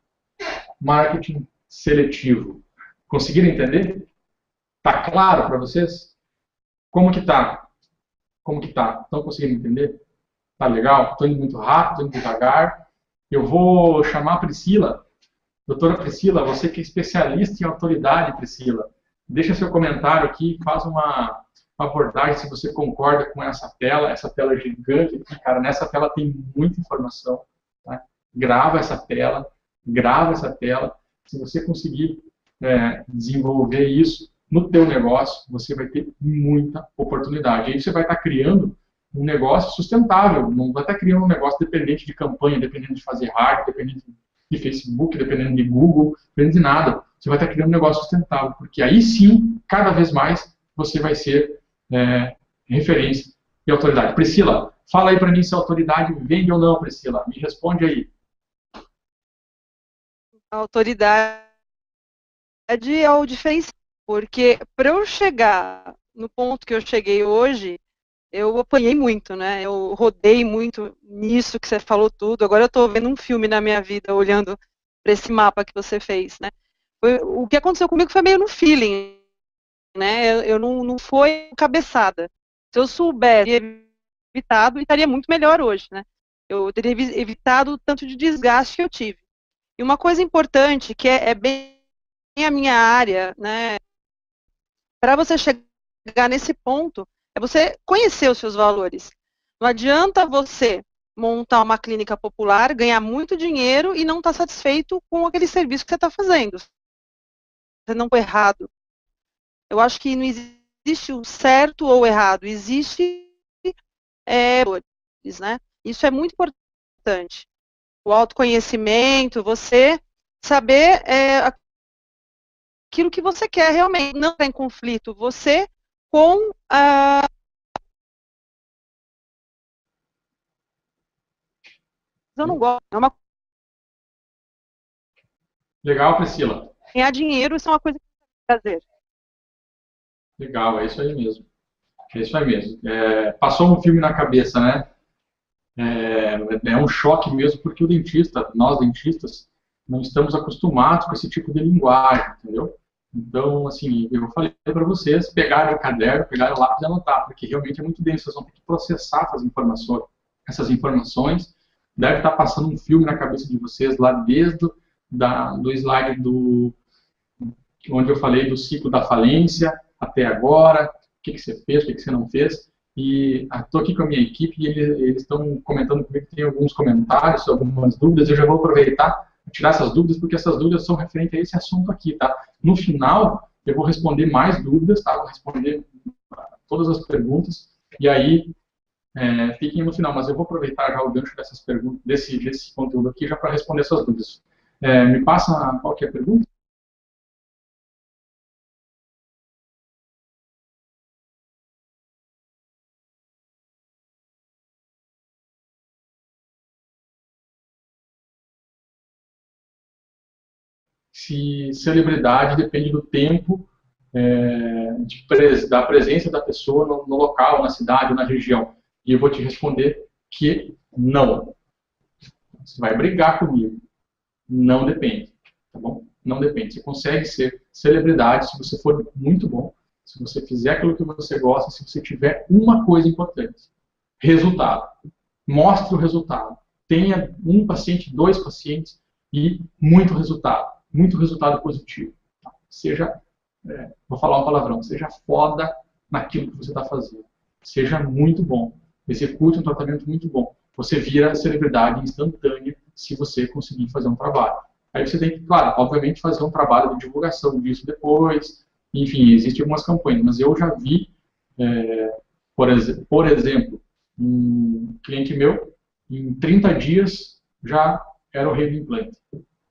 marketing seletivo. Conseguiram entender? Tá claro para vocês? Como que tá? Como que tá? Estão conseguindo entender? Tá legal? Estou indo muito rápido, estou indo devagar. Eu vou chamar a Priscila. Doutora Priscila, você que é especialista em autoridade, Priscila. Deixa seu comentário aqui, faz uma abordagem se você concorda com essa tela gigante aqui, cara. Nessa tela tem muita informação. Tá? Grava essa tela. Se você conseguir desenvolver isso, no teu negócio, você vai ter muita oportunidade. Aí você vai estar criando um negócio sustentável, não vai estar criando um negócio dependente de campanha, dependendo de fazer hard, dependente de Facebook, dependendo de Google, dependendo de nada. Você vai estar criando um negócio sustentável, porque aí sim, cada vez mais, você vai ser referência e autoridade. Priscila, fala aí para mim se a autoridade vende ou não, Priscila. Me responde aí. A autoridade é o diferencial, porque para eu chegar no ponto que eu cheguei hoje, eu apanhei muito, né? Eu rodei muito nisso que você falou tudo. Agora eu estou vendo um filme na minha vida, olhando para esse mapa que você fez, né? O que aconteceu comigo foi meio no feeling, né? Eu não foi cabeçada. Se eu soubesse evitado, estaria muito melhor hoje, né? Eu teria evitado o tanto de desgaste que eu tive. E uma coisa importante, que é bem a minha área, né? Para você chegar nesse ponto, é você conhecer os seus valores. Não adianta você montar uma clínica popular, ganhar muito dinheiro e não estar satisfeito com aquele serviço que você está fazendo. Você não está errado. Eu acho que não existe o certo ou o errado, existe valores, né? Isso é muito importante. O autoconhecimento, você saber aquilo que você quer realmente, não está em conflito, você com a... Eu não gosto, é uma... Legal, Priscila. Ganhar dinheiro, isso é uma coisa que eu fazer. Legal, é isso aí mesmo. É isso aí mesmo. Passou um filme na cabeça, né? É um choque mesmo, porque o dentista, nós dentistas, não estamos acostumados com esse tipo de linguagem, entendeu? Então, assim, eu falei para vocês pegarem o caderno, pegarem o lápis e anotar, porque realmente é muito denso, vocês vão ter que processar essas informações. Essas informações deve estar passando um filme na cabeça de vocês lá desde do slide onde eu falei do ciclo da falência até agora, o que você fez, o que você não fez. E estou aqui com a minha equipe e eles estão comentando comigo que tem alguns comentários, algumas dúvidas. Eu já vou aproveitar e tirar essas dúvidas, porque essas dúvidas são referentes a esse assunto aqui, tá? No final, eu vou responder mais dúvidas, tá? Vou responder todas as perguntas. E aí, fiquem no final, mas eu vou aproveitar já o gancho dessas perguntas, desse conteúdo aqui, já para responder essas dúvidas. Me passa qual que é a pergunta? Se celebridade depende do tempo da presença da pessoa no local, na cidade ou na região. E eu vou te responder que não. Você vai brigar comigo. Não depende. Tá bom? Não depende. Você consegue ser celebridade se você for muito bom, se você fizer aquilo que você gosta, se você tiver uma coisa importante. Resultado. Mostre o resultado. Tenha um paciente, 2 pacientes e muito resultado positivo. Seja, vou falar um palavrão, seja foda naquilo que você está fazendo. Seja muito bom. Execute um tratamento muito bom. Você vira celebridade instantânea se você conseguir fazer um trabalho. Aí você tem que, claro, obviamente, fazer um trabalho de divulgação disso depois. Enfim, existem algumas campanhas, mas eu já vi, por exemplo, um cliente meu, em 30 dias, já era o rei do implante.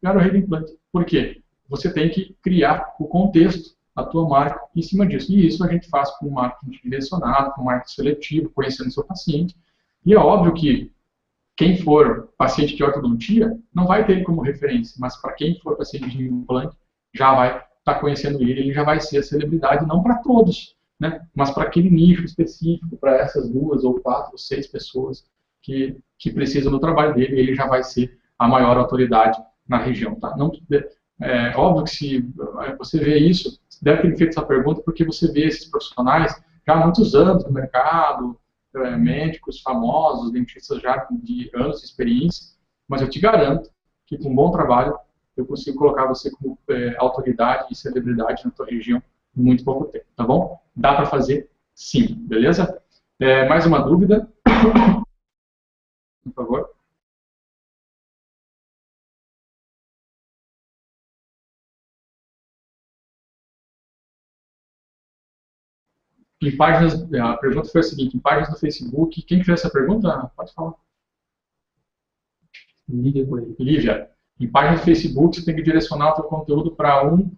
Já era o rei do implante. Por quê? Você tem que criar o contexto da tua marca em cima disso. E isso a gente faz com marketing direcionado, com marketing seletivo, conhecendo o seu paciente. E é óbvio que quem for paciente de ortodontia não vai ter ele como referência, mas para quem for paciente de implante, já vai estar conhecendo ele já vai ser a celebridade, não para todos, né? Mas para aquele nicho específico, para essas 2 ou 4 ou 6 pessoas que precisam do trabalho dele, ele já vai ser a maior autoridade na região. Tá? Não, óbvio que se você vê isso, você deve ter feito essa pergunta porque você vê esses profissionais já há muitos anos no mercado, médicos famosos, dentistas já de anos de experiência, mas eu te garanto que com um bom trabalho eu consigo colocar você como autoridade e celebridade na tua região em muito pouco tempo, tá bom? Dá para fazer sim, beleza? Mais uma dúvida? Por favor. em páginas, a pergunta foi a seguinte, em páginas do Facebook, quem fez essa pergunta? Pode falar. Lívia, em páginas do Facebook você tem que direcionar o seu conteúdo para um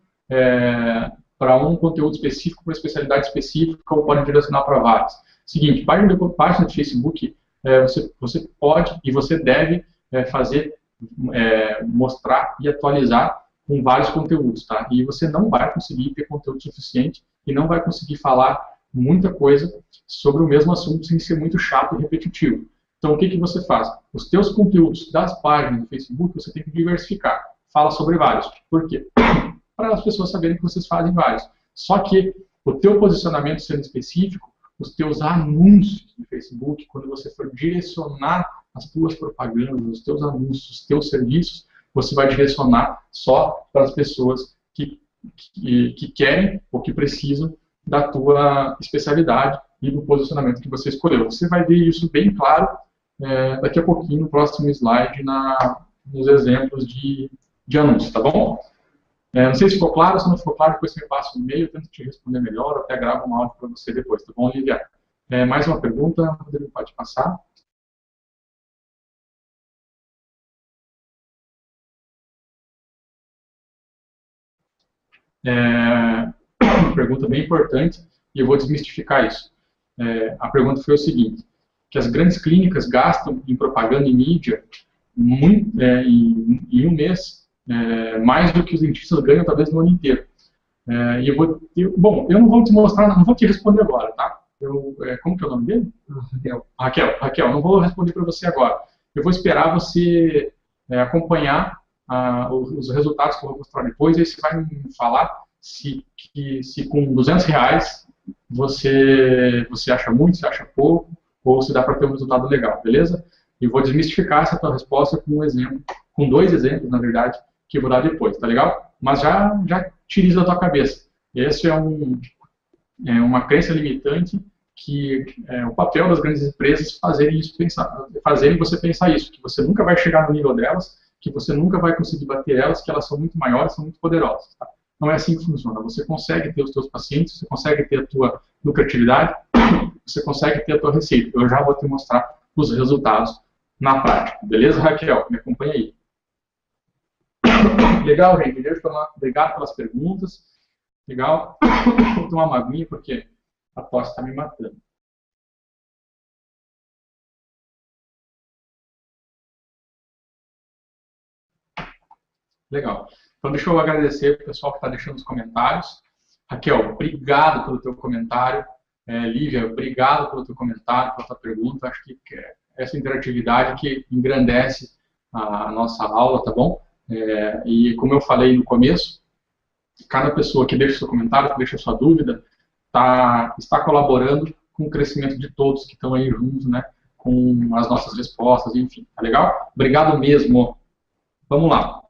conteúdo específico, para uma especialidade específica, ou pode direcionar para vários. Seguinte, página do Facebook, você pode e você deve mostrar e atualizar com vários conteúdos, tá? E você não vai conseguir ter conteúdo suficiente e não vai conseguir falar muita coisa sobre o mesmo assunto sem ser muito chato e repetitivo. Então, o que você faz? Os teus conteúdos das páginas do Facebook, você tem que diversificar. Fala sobre vários. Por quê? Para as pessoas saberem que vocês fazem vários. Só que o teu posicionamento sendo específico, os teus anúncios no Facebook, quando você for direcionar as tuas propagandas, os teus anúncios, os teus serviços, você vai direcionar só para as pessoas que querem ou que precisam da tua especialidade e do posicionamento que você escolheu. Você vai ver isso bem claro daqui a pouquinho, no próximo slide, nos exemplos de anúncios, tá bom? Não sei se ficou claro, se não ficou claro, depois você me passa um e-mail, eu tento te responder melhor, ou até gravo um áudio para você depois, tá bom, Lívia? Mais uma pergunta, Rodrigo, pode passar? Uma pergunta bem importante, e eu vou desmistificar isso. A pergunta foi o seguinte, que as grandes clínicas gastam em propaganda e mídia em um mês mais do que os dentistas ganham talvez no ano inteiro. Bom, eu não vou te mostrar, não vou te responder agora, tá? Como que é o nome dele? Raquel, não vou responder para você agora. Eu vou esperar você acompanhar os resultados que eu vou mostrar depois, e aí você vai me falar se com R$200 você acha muito, se acha pouco, ou se dá para ter um resultado legal, beleza? E vou desmistificar essa tua resposta com um exemplo, com 2 exemplos, na verdade, que eu vou dar depois, tá legal? Mas já tire isso da tua cabeça. Esse é uma crença limitante que é o papel das grandes empresas fazerem você pensar isso, que você nunca vai chegar no nível delas, que você nunca vai conseguir bater elas, que elas são muito maiores, são muito poderosas. Tá? Não é assim que funciona. Você consegue ter os seus pacientes, você consegue ter a tua lucratividade, você consegue ter a tua receita. Eu já vou te mostrar os resultados na prática. Beleza, Raquel? Me acompanha aí. Legal, gente. Deixa eu falar. Obrigado pelas perguntas. Legal. Vou tomar uma aguinha porque a tosse está me matando. Legal. Então, deixa eu agradecer o pessoal que está deixando os comentários. Raquel, obrigado pelo teu comentário. Lívia, obrigado pelo teu comentário, pela tua pergunta. Acho que essa interatividade que engrandece a nossa aula, tá bom? E como eu falei no começo, cada pessoa que deixa seu comentário, que deixa sua dúvida, está colaborando com o crescimento de todos que estão aí juntos, né? Com as nossas respostas, enfim. Tá legal? Obrigado mesmo. Vamos lá.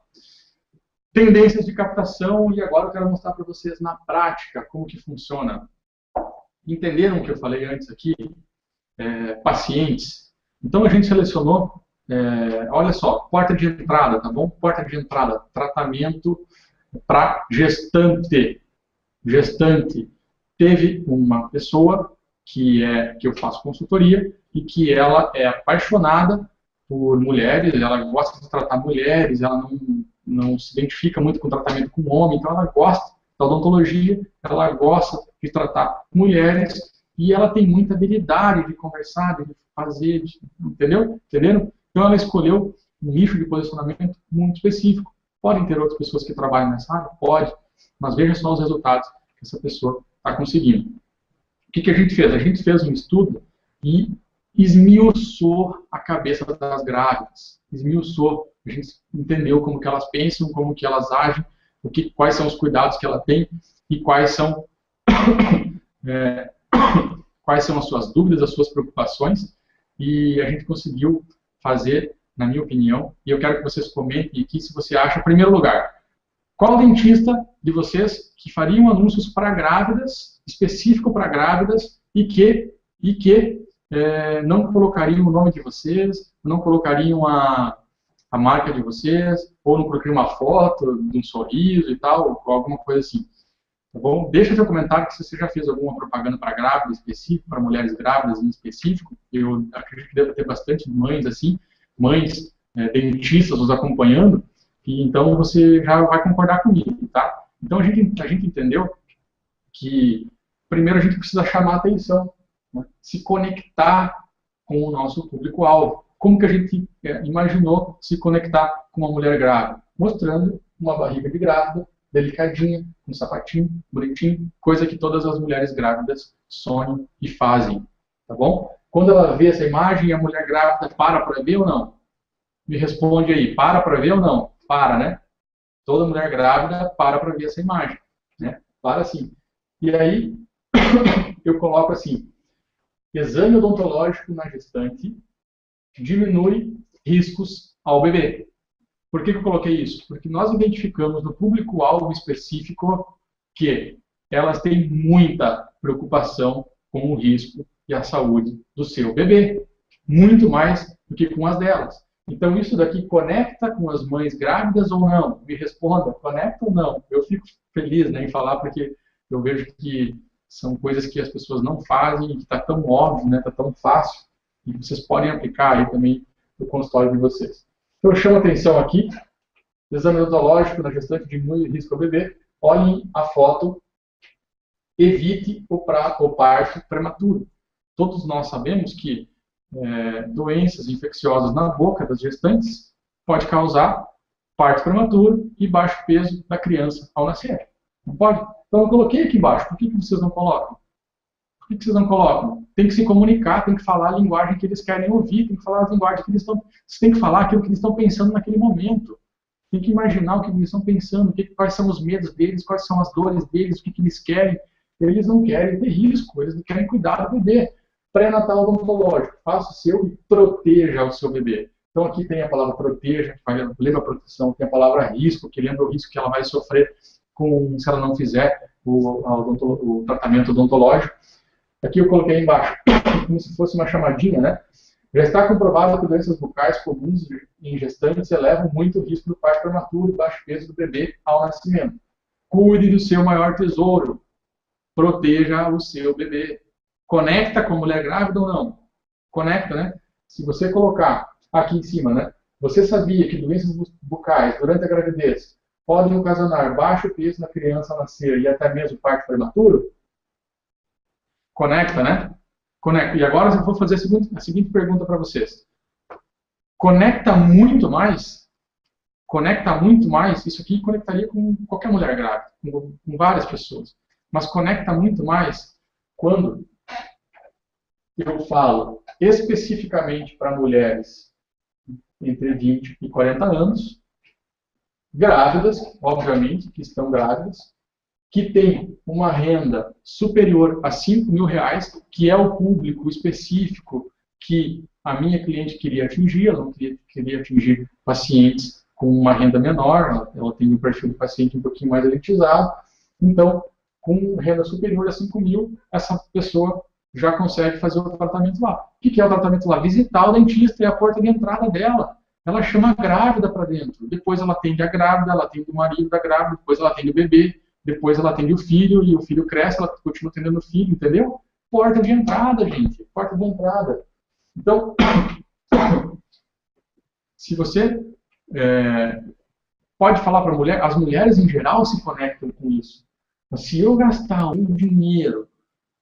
Tendências de captação, e agora eu quero mostrar para vocês na prática como que funciona. Entenderam o que eu falei antes aqui? Pacientes. Então a gente selecionou, olha só, porta de entrada, tá bom? Porta de entrada, tratamento para gestante. Gestante. Teve uma pessoa que eu faço consultoria e que ela é apaixonada por mulheres, ela gosta de tratar mulheres, ela não se identifica muito com tratamento com homem, então ela gosta da odontologia, ela gosta de tratar mulheres e ela tem muita habilidade de conversar, de fazer, entendeu? Entenderam? Então ela escolheu um nicho de posicionamento muito específico. Podem ter outras pessoas que trabalham nessa área? Pode, mas veja só os resultados que essa pessoa está conseguindo. O que a gente fez? A gente fez um estudo e esmiuçou a cabeça das grávidas. Esmiuçou. A gente entendeu como que elas pensam, como que elas agem, quais são os cuidados que ela tem e quais são as suas dúvidas, as suas preocupações. E a gente conseguiu fazer, na minha opinião, e eu quero que vocês comentem aqui se você acha, em primeiro lugar, qual dentista de vocês que fariam anúncios para grávidas, específico para grávidas, e que não colocariam o nome de vocês, não colocariam a marca de vocês, ou não colocariam uma foto de um sorriso e tal, ou alguma coisa assim. Tá bom? Deixa seu comentário se você já fez alguma propaganda para grávida específica, para mulheres grávidas em específico. Eu acredito que deve ter bastante mães assim, mães dentistas nos acompanhando, e então você já vai concordar comigo, tá? Então a gente entendeu que primeiro a gente precisa chamar a atenção, né? Se conectar com o nosso público-alvo. Como que a gente imaginou se conectar com uma mulher grávida? Mostrando uma barriga de grávida, delicadinha, um sapatinho, bonitinho, coisa que todas as mulheres grávidas sonham e fazem, tá bom? Quando ela vê essa imagem, a mulher grávida para ver ou não? Me responde aí, para ver ou não? Para, né? Toda mulher grávida para ver essa imagem, né? Para sim. E aí, eu coloco assim, exame odontológico na gestante diminui riscos ao bebê. Por que eu coloquei isso? Porque nós identificamos no público-alvo específico que elas têm muita preocupação com o risco e a saúde do seu bebê. Muito mais do que com as delas. Então, isso daqui conecta com as mães grávidas ou não? Me responda, conecta ou não? Eu fico feliz, né, em falar, porque eu vejo que são coisas que as pessoas não fazem e que está tão óbvio, né, está tão fácil, e vocês podem aplicar aí também no consultório de vocês. Então, eu chamo a atenção aqui, exame odontológico na gestante diminui o risco ao bebê, olhem a foto, evite o parto prematuro. Todos nós sabemos que doenças infecciosas na boca das gestantes pode causar parto prematuro e baixo peso da criança ao nascer. Não pode? Então eu coloquei aqui embaixo. Por que vocês não colocam? Por que vocês não colocam? Tem que se comunicar, tem que falar a linguagem que eles querem ouvir, tem que falar a linguagem que eles estão... Vocês têm que falar aquilo que eles estão pensando naquele momento. Tem que imaginar o que eles estão pensando, quais são os medos deles, quais são as dores deles, o que eles querem. Eles não querem ter risco, eles não querem cuidar do bebê. Pré-natal odontológico, faça o seu e proteja o seu bebê. Então aqui tem a palavra proteja, que lembra a proteção, tem a palavra risco, que lembra o risco que ela vai sofrer se ela não fizer o tratamento odontológico. Aqui eu coloquei embaixo, como se fosse uma chamadinha, né? Já está comprovado que doenças bucais comuns em gestantes elevam muito o risco do parto prematuro e baixo peso do bebê ao nascimento. Cuide do seu maior tesouro. Proteja o seu bebê. Conecta com a mulher grávida ou não? Conecta, né? Se você colocar aqui em cima, né? Você sabia que doenças bucais durante a gravidez podem ocasionar baixo peso na criança ao nascer e até mesmo parto prematuro? Conecta, né? Conecta. E agora eu vou fazer a seguinte pergunta para vocês. Conecta muito mais? Conecta muito mais? Isso aqui conectaria com qualquer mulher grávida, com várias pessoas. Mas conecta muito mais quando eu falo especificamente para mulheres entre 20 e 40 anos, grávidas, obviamente, que estão grávidas, que têm uma renda superior a R$5.000, que é o público específico que a minha cliente queria atingir. Ela não queria atingir pacientes com uma renda menor, ela tem um perfil de paciente um pouquinho mais elitizado. Então, com renda superior a 5.000, essa pessoa já consegue fazer o tratamento lá. O que é o tratamento lá? Visitar o dentista, é a porta de entrada dela. Ela chama a grávida para dentro. Depois ela atende a grávida, ela atende o marido da grávida, depois ela atende o bebê, depois ela atende o filho, e o filho cresce, ela continua atendendo o filho, entendeu? Porta de entrada, gente. Porta de entrada. Então, se você pode falar para a mulher, as mulheres em geral se conectam com isso. Mas se eu gastar um dinheiro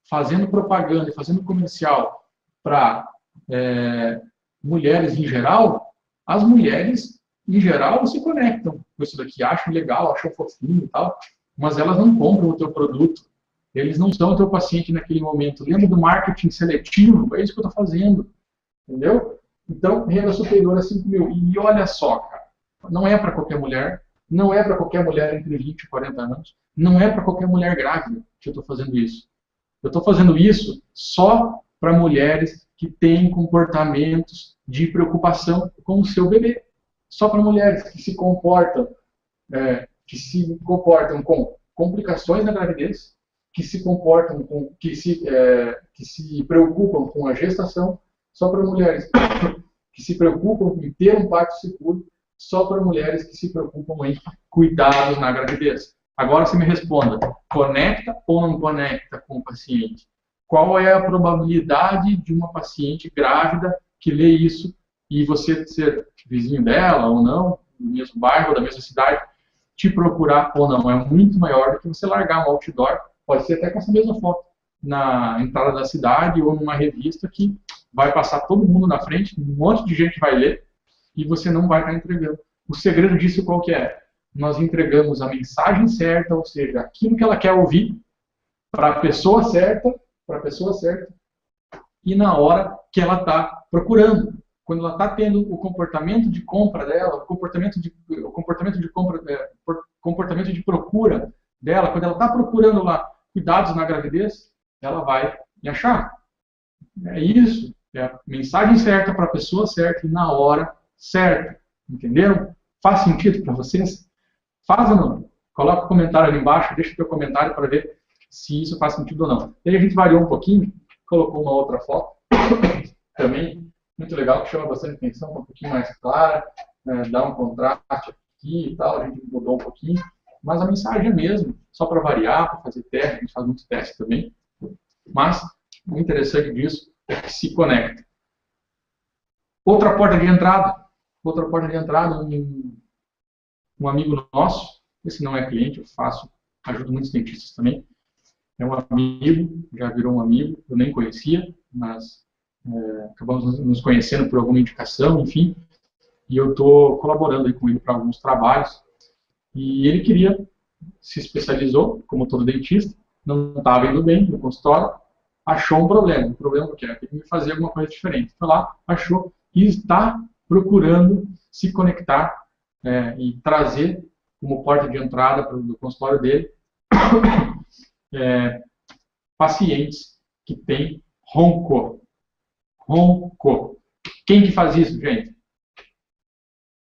fazendo propaganda e fazendo comercial para mulheres em geral, as mulheres em geral se conectam com isso daqui, acham legal, acham fofinho e tal, mas elas não compram o teu produto, eles não são o teu paciente naquele momento. Lembra do marketing seletivo? É isso que eu estou fazendo, entendeu? Então, renda superior a 5.000. E olha só, cara, não é para qualquer mulher, não é para qualquer mulher entre 20 e 40 anos, não é para qualquer mulher grávida que eu estou fazendo isso. Eu estou fazendo isso só para mulheres que têm comportamentos de preocupação com o seu bebê. Só para mulheres que se comportam com complicações na gravidez, que se preocupam com a gestação, só para mulheres que se preocupam em ter um parto seguro, só para mulheres que se preocupam em cuidados na gravidez. Agora você me responda, conecta ou não conecta com o paciente? Qual é a probabilidade de uma paciente grávida que lê isso e você ser vizinho dela ou não, do mesmo bairro, da mesma cidade, te procurar ou não? É muito maior do que você largar um outdoor, pode ser até com essa mesma foto, na entrada da cidade ou numa revista que vai passar todo mundo na frente, um monte de gente vai ler e você não vai estar entregando. O segredo disso qual que é? Nós entregamos a mensagem certa, ou seja, aquilo que ela quer ouvir para a pessoa certa, e na hora que ela está procurando. Quando ela está tendo o comportamento de compra dela, o comportamento de procura dela, quando ela está procurando lá cuidados na gravidez, ela vai me achar. É isso, é a mensagem certa para a pessoa certa e na hora certa. Entenderam? Faz sentido para vocês? Faz ou não? Coloca o comentário ali embaixo, deixa o teu comentário para ver se isso faz sentido ou não. E aí a gente variou um pouquinho, colocou uma outra foto, também muito legal, que chama bastante atenção, um pouquinho mais clara, dá um contraste aqui e tal, a gente mudou um pouquinho, mas a mensagem é a mesma, só para variar, para fazer teste, a gente faz muito teste também, mas o interessante disso é que se conecta. Outra porta de entrada, um amigo nosso, esse não é cliente, eu ajudo muitos dentistas também, é um amigo, já virou um amigo, eu nem conhecia, mas acabamos nos conhecendo por alguma indicação, enfim, e eu estou colaborando aí com ele para alguns trabalhos, e ele se especializou, como todo dentista, não estava indo bem no consultório, achou um problema. O problema que era ter que fazer alguma coisa diferente. Foi lá, achou e está procurando se conectar e trazer como porta de entrada para o consultório dele pacientes que têm ronco. Quem que faz isso, gente?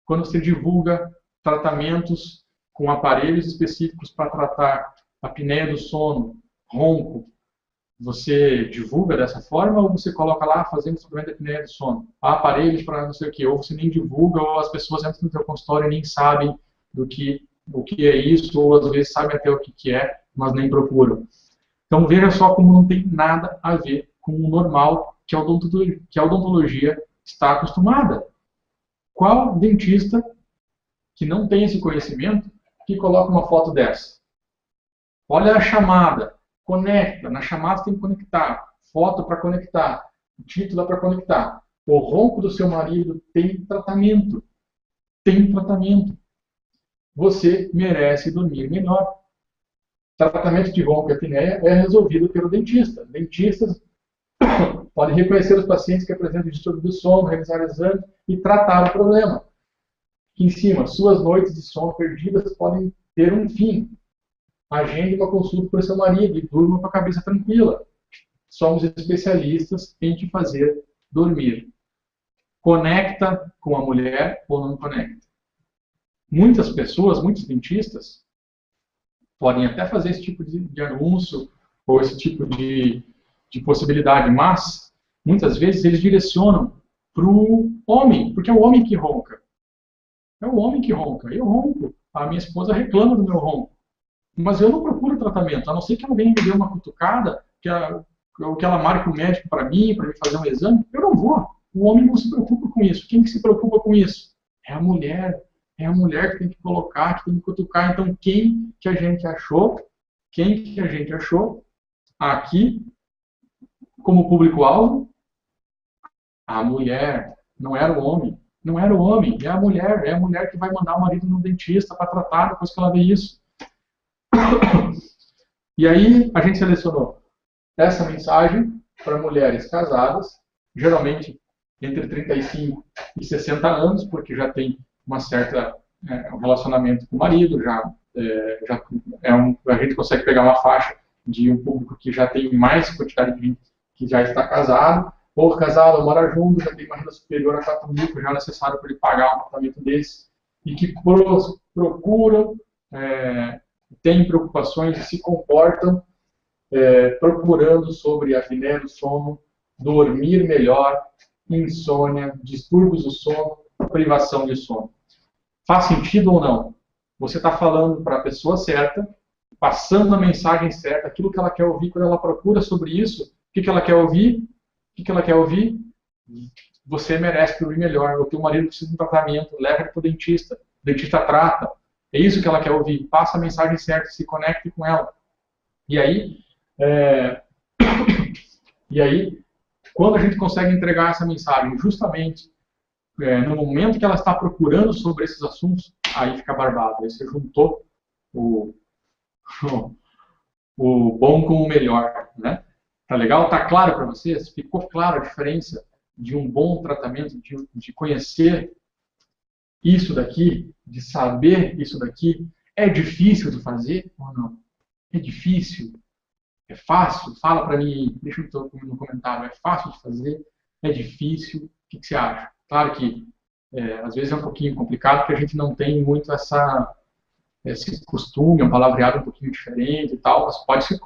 Quando você divulga tratamentos com aparelhos específicos para tratar apneia do sono, ronco, você divulga dessa forma ou você coloca lá fazendo tratamento de apneia do sono? Há aparelhos para não sei o que, ou você nem divulga, ou as pessoas entram no seu consultório e nem sabem o que é isso, ou às vezes sabem até o que é, mas nem procuram. Então veja só como não tem nada a ver com o normal que a odontologia está acostumada. Qual dentista que não tem esse conhecimento que coloca uma foto dessa? Olha a chamada, conecta, na chamada você tem que conectar, foto para conectar, título para conectar. O ronco do seu marido tem tratamento. Você merece dormir melhor. Tratamento de ronco e apneia é resolvido pelo dentista. Dentistas podem reconhecer os pacientes que apresentam distúrbio do sono, realizar exames e tratar o problema. Aqui em cima, suas noites de sono perdidas podem ter um fim. Agende uma consulta para o seu marido e durma com a cabeça tranquila. Somos especialistas em te fazer dormir. Conecta com a mulher ou não conecta? Muitas pessoas, muitos dentistas, podem até fazer esse tipo de anúncio ou esse tipo de possibilidade, mas muitas vezes eles direcionam para o homem, porque é o homem que ronca. É o homem que ronca. Eu ronco. A minha esposa reclama do meu ronco. Mas eu não procuro tratamento, a não ser que ela venha me dê uma cutucada, que ela marque um médico para mim fazer um exame, eu não vou. O homem não se preocupa com isso. Quem que se preocupa com isso? É a mulher. É a mulher que tem que colocar, que tem que cutucar. Então, quem que a gente achou aqui como público-alvo? A mulher. Não era o homem. Não era o homem, é a mulher. É a mulher que vai mandar o marido no dentista para tratar depois que ela vê isso. E aí a gente selecionou essa mensagem para mulheres casadas, geralmente entre 35 e 60 anos, porque já tem uma certa um relacionamento com o marido, a gente consegue pegar uma faixa de um público que já tem mais quantidade de gente que já está casado, ou casado, ou mora junto, já tem uma renda superior a 4 mil, que já é necessário para ele pagar um tratamento desse, e que procuram têm preocupações e se comportam procurando sobre a apneia do sono, dormir melhor, insônia, distúrbios do sono, privação de sono. Faz sentido ou não? você está falando para a pessoa certa, passando a mensagem certa, aquilo que ela quer ouvir. Quando ela procura sobre isso, o que, que ela quer ouvir? O que, que ela quer ouvir? Você merece ouvir melhor. O teu marido precisa de um tratamento, leva ele para o dentista. O dentista trata. É isso que ela quer ouvir. Passa a mensagem certa, se conecte com ela. E aí, quando a gente consegue entregar essa mensagem justamente no momento que ela está procurando sobre esses assuntos, aí fica barbado. Aí você juntou o bom com o melhor, né? Tá legal? Tá claro para vocês? Ficou claro a diferença de um bom tratamento, de conhecer isso daqui, de saber isso daqui? É difícil de fazer ou não? É difícil? É fácil? Fala para mim, deixa no comentário. É fácil de fazer? É difícil? O que você acha? Claro que às vezes é um pouquinho complicado, porque a gente não tem muito esse costume, um palavreado um pouquinho diferente e tal,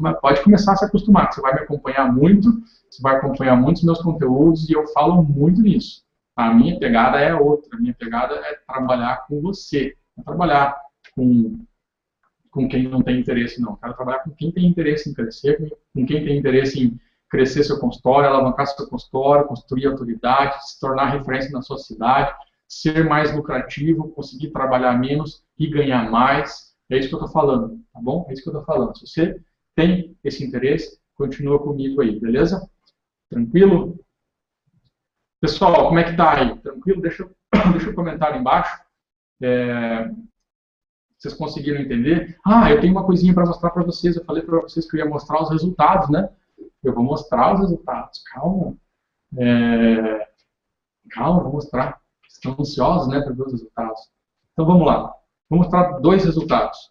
mas pode começar a se acostumar. Você vai me acompanhar muito, você vai acompanhar muitos meus conteúdos e eu falo muito nisso. A minha pegada é outra, a minha pegada é trabalhar com você, não trabalhar com quem não tem interesse, não. Quero trabalhar com quem tem interesse em crescer, com quem tem interesse em crescer seu consultório, alavancar seu consultório, construir autoridade, se tornar referência na sua cidade, ser mais lucrativo, conseguir trabalhar menos e ganhar mais. É isso que eu estou falando, tá bom? É isso que eu estou falando. Se você tem esse interesse, continua comigo aí, beleza? Tranquilo? Pessoal, como é que tá aí? Tranquilo? Deixa eu comentar aí embaixo. Vocês conseguiram entender? Eu tenho uma coisinha para mostrar para vocês. Eu falei para vocês que eu ia mostrar os resultados, né? Eu vou mostrar os resultados. Calma. Calma, vou mostrar. Estão ansiosos, né, para ver os resultados. Então, vamos lá. Vou mostrar 2 resultados.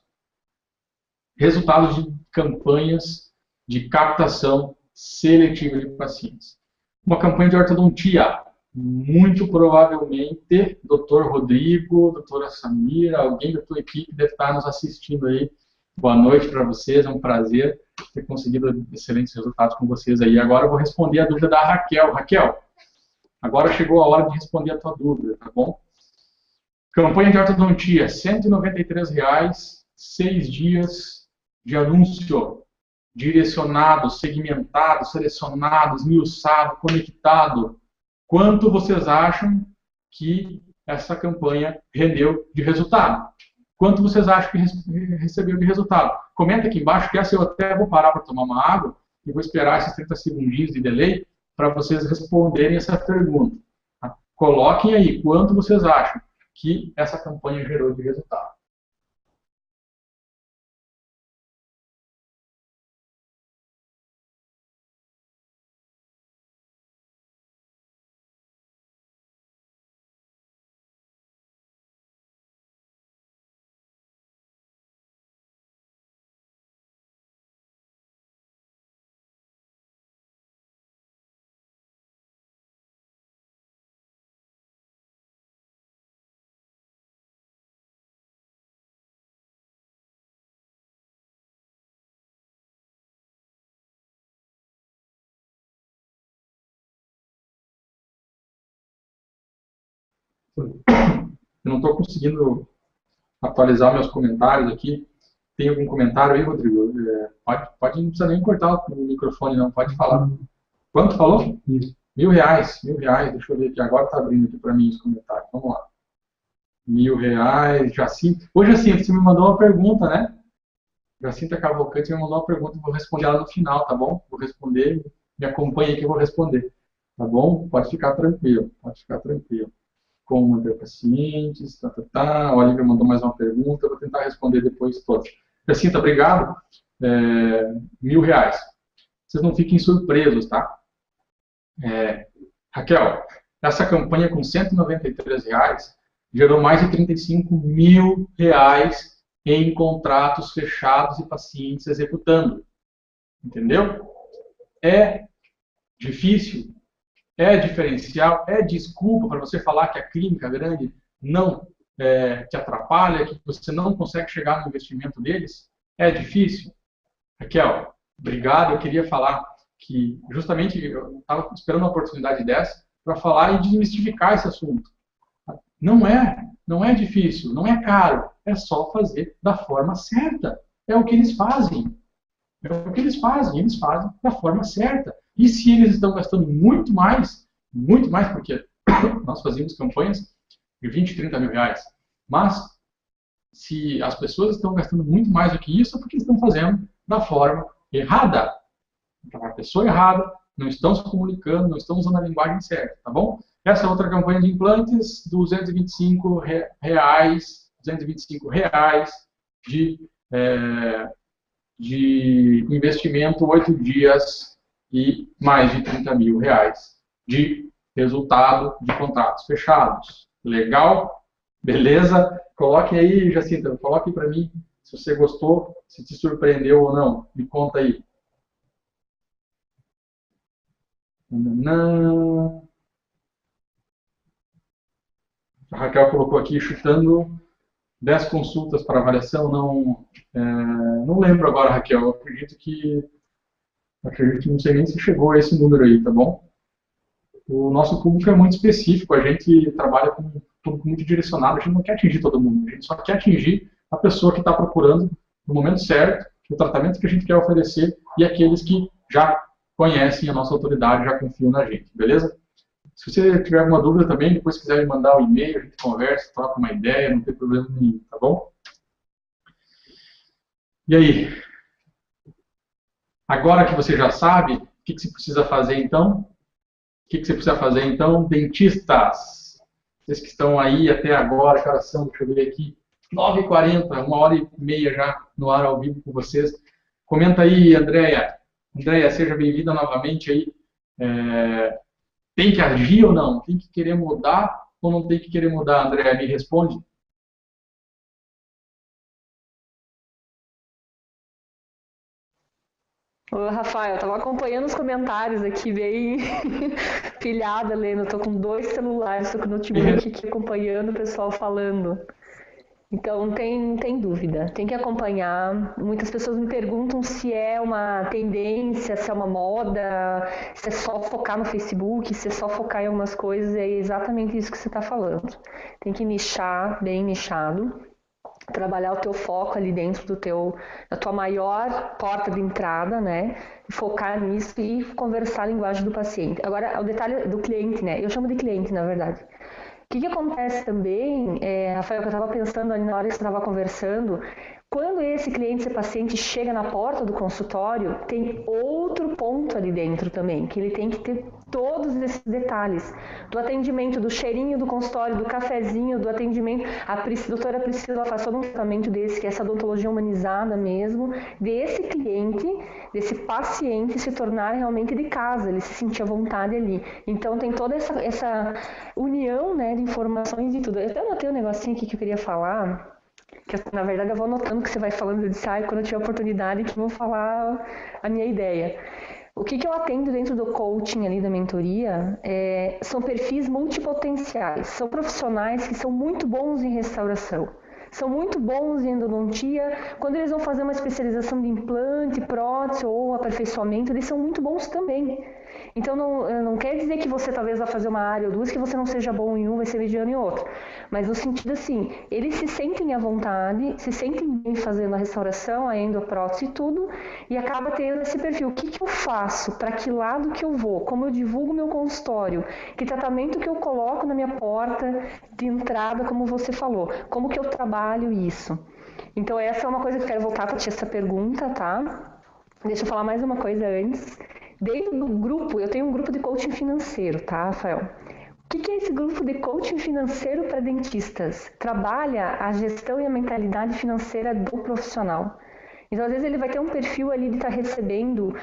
Resultados de campanhas de captação seletiva de pacientes. Uma campanha de ortodontia. Muito provavelmente, Dr. Rodrigo, doutora Samira, alguém da tua equipe deve estar nos assistindo aí. Boa noite para vocês, é um prazer ter conseguido excelentes resultados com vocês aí. Agora eu vou responder a dúvida da Raquel. Raquel, agora chegou a hora de responder a tua dúvida, tá bom? Campanha de ortodontia, R$ 193, 6 dias de anúncio, direcionado, segmentado, selecionado, esmiuçado, conectado. Quanto vocês acham que essa campanha rendeu de resultado? Quanto vocês acham que recebeu de resultado? Comenta aqui embaixo, que essa eu até vou parar para tomar uma água e vou esperar esses 30 segundinhos de delay para vocês responderem essa pergunta. Tá? Coloquem aí quanto vocês acham que essa campanha gerou de resultado. Eu não estou conseguindo atualizar meus comentários aqui. Tem algum comentário aí, Rodrigo? Não precisa nem cortar o microfone, não. Pode falar. Quanto falou? R$ 1.000. Deixa eu ver aqui. Agora está abrindo aqui para mim os comentários. Vamos lá. R$ 1.000. Jacinto. Ô, Jacinto, você me mandou uma pergunta, né? Jacinta Cavalcante me mandou uma pergunta. Vou responder ela no final, tá bom? Vou responder. Me acompanhe aqui, eu vou responder. Tá bom? Pode ficar tranquilo. Pode ficar tranquilo. Como manter pacientes, A Olivia mandou mais uma pergunta, eu vou tentar responder depois todas. Jacinta, obrigado. R$ 1.000. Vocês não fiquem surpresos, tá? Raquel, essa campanha com R$ 193 gerou mais de R$ 35 mil em contratos fechados e pacientes executando. Entendeu? É difícil? É diferencial? É desculpa para você falar que a clínica grande não te atrapalha, que você não consegue chegar no investimento deles? É difícil? Raquel, obrigado. Eu queria falar que justamente eu estava esperando uma oportunidade dessa para falar e desmistificar esse assunto. Não é difícil, não é caro. é só fazer da forma certa. É o que eles fazem. É o que eles fazem da forma certa. E se eles estão gastando muito mais, porque nós fazíamos campanhas de 20, 30 mil reais, mas se as pessoas estão gastando muito mais do que isso, é porque estão fazendo da forma errada. Então, a pessoa errada, não estão se comunicando, não estão usando a linguagem certa, tá bom? Essa é outra campanha de implantes, R$ 225 reais de investimento, 8 dias e mais de 30 mil reais de resultado de contratos fechados. Legal? Beleza? Coloque aí, Jacinta, coloque para mim se você gostou, se te surpreendeu ou não. Me conta aí. A Raquel colocou aqui, chutando 10 consultas para avaliação. Não lembro agora, Raquel. Acredito que não sei nem se chegou a esse número aí, tá bom? O nosso público é muito específico, a gente trabalha com um público muito direcionado, a gente não quer atingir todo mundo, a gente só quer atingir a pessoa que está procurando no momento certo, o tratamento que a gente quer oferecer e aqueles que já conhecem a nossa autoridade, já confiam na gente, beleza? Se você tiver alguma dúvida também, depois quiser me mandar um e-mail, a gente conversa, troca uma ideia, não tem problema nenhum, tá bom? E aí? Agora que você já sabe, o que você precisa fazer então? O que você precisa fazer então? Dentistas, vocês que estão aí até agora, que horas são? Deixa eu ver aqui, 9h40, 1h30 já no ar ao vivo com vocês. Comenta aí, Andréia. Andréia, seja bem-vinda novamente aí. Tem que agir ou não? Tem que querer mudar ou não tem que querer mudar, Andréia? Me responde. Ô, Rafael, eu tava acompanhando os comentários aqui, bem pilhada, lendo. Eu tô com 2 celulares, tô com o notebook aqui acompanhando o pessoal falando. Então, não tem dúvida, tem que acompanhar. Muitas pessoas me perguntam se é uma tendência, se é uma moda, se é só focar no Facebook, se é só focar em algumas coisas. É exatamente isso que você está falando. Tem que nichar, bem nichado. Trabalhar o teu foco ali dentro da tua maior porta de entrada, né? Focar nisso e conversar a linguagem do paciente. Agora, o detalhe do cliente, né? Eu chamo de cliente, na verdade. O que acontece também, Rafael, que eu estava pensando ali na hora que você estava conversando, quando esse cliente, esse paciente chega na porta do consultório, tem outro ponto ali dentro também, que ele tem que ter todos esses detalhes. Do atendimento, do cheirinho do consultório, do cafezinho, do atendimento. A doutora Priscila faz todo um tratamento desse, que é essa odontologia humanizada mesmo, desse cliente, desse paciente se tornar realmente de casa, ele se sentir à vontade ali. Então tem toda essa união, né, de informações e tudo. Eu até anotei um negocinho aqui que eu queria falar, que na verdade eu vou anotando que você vai falando de sai quando eu tiver oportunidade que eu vou falar a minha ideia. O que eu atendo dentro do coaching ali da mentoria são perfis multipotenciais, são profissionais que são muito bons em restauração, são muito bons em endodontia. Quando eles vão fazer uma especialização de implante, prótese ou aperfeiçoamento, eles são muito bons também. Então não quer dizer que você talvez vá fazer uma área ou duas que você não seja bom em um, vai ser mediano em outro. Mas no sentido assim, eles se sentem à vontade, se sentem bem fazendo a restauração, a endoprótese e tudo, e acaba tendo esse perfil. O que eu faço? Para que lado que eu vou? Como eu divulgo meu consultório? Que tratamento que eu coloco na minha porta de entrada, como você falou? Como que eu trabalho isso? Então essa é uma coisa que eu quero voltar para ti essa pergunta, tá? Deixa eu falar mais uma coisa antes. Dentro do grupo, eu tenho um grupo de coaching financeiro, tá, Rafael? O que é esse grupo de coaching financeiro para dentistas? Trabalha a gestão e a mentalidade financeira do profissional. Então, às vezes, ele vai ter um perfil ali de estar recebendo,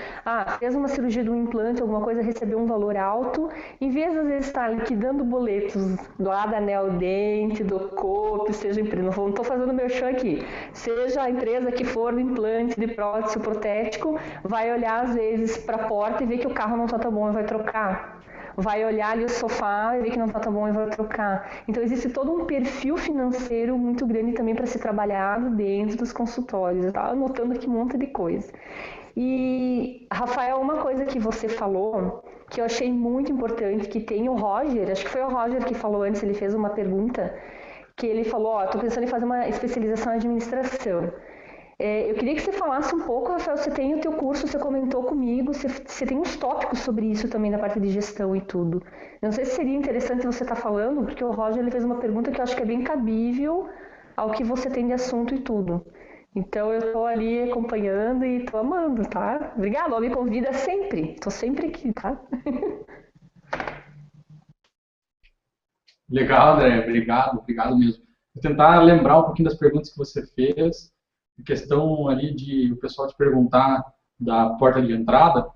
fez uma cirurgia de um implante, alguma coisa, recebeu um valor alto, em vez de, às vezes, estar liquidando boletos lá da Neodente, do Coop, seja empresa, não estou fazendo merchan aqui, seja a empresa que for do implante, de prótese, protético, vai olhar, às vezes, para a porta e ver que o carro não está tão bom e vai trocar. Vai olhar ali o sofá e ver que não está tão bom e vai trocar. Então, existe todo um perfil financeiro muito grande também para ser trabalhado dentro dos consultórios. Eu estava anotando aqui um monte de coisa. E, Rafael, uma coisa que você falou, que eu achei muito importante, que tem o Roger, acho que foi o Roger que falou antes, ele fez uma pergunta, que ele falou, ó, tô pensando em fazer uma especialização em administração. Eu queria que você falasse um pouco, Rafael, você tem o teu curso, você comentou comigo, você tem uns tópicos sobre isso também na parte de gestão e tudo. Não sei se seria interessante você estar falando, porque o Roger ele fez uma pergunta que eu acho que é bem cabível ao que você tem de assunto e tudo. Então eu tô ali acompanhando e tô amando, tá? Obrigada, ó, me convida sempre, tô sempre aqui, tá? Legal, André, obrigado mesmo. Vou tentar lembrar um pouquinho das perguntas que você fez, a questão ali de o pessoal te perguntar da porta de entrada,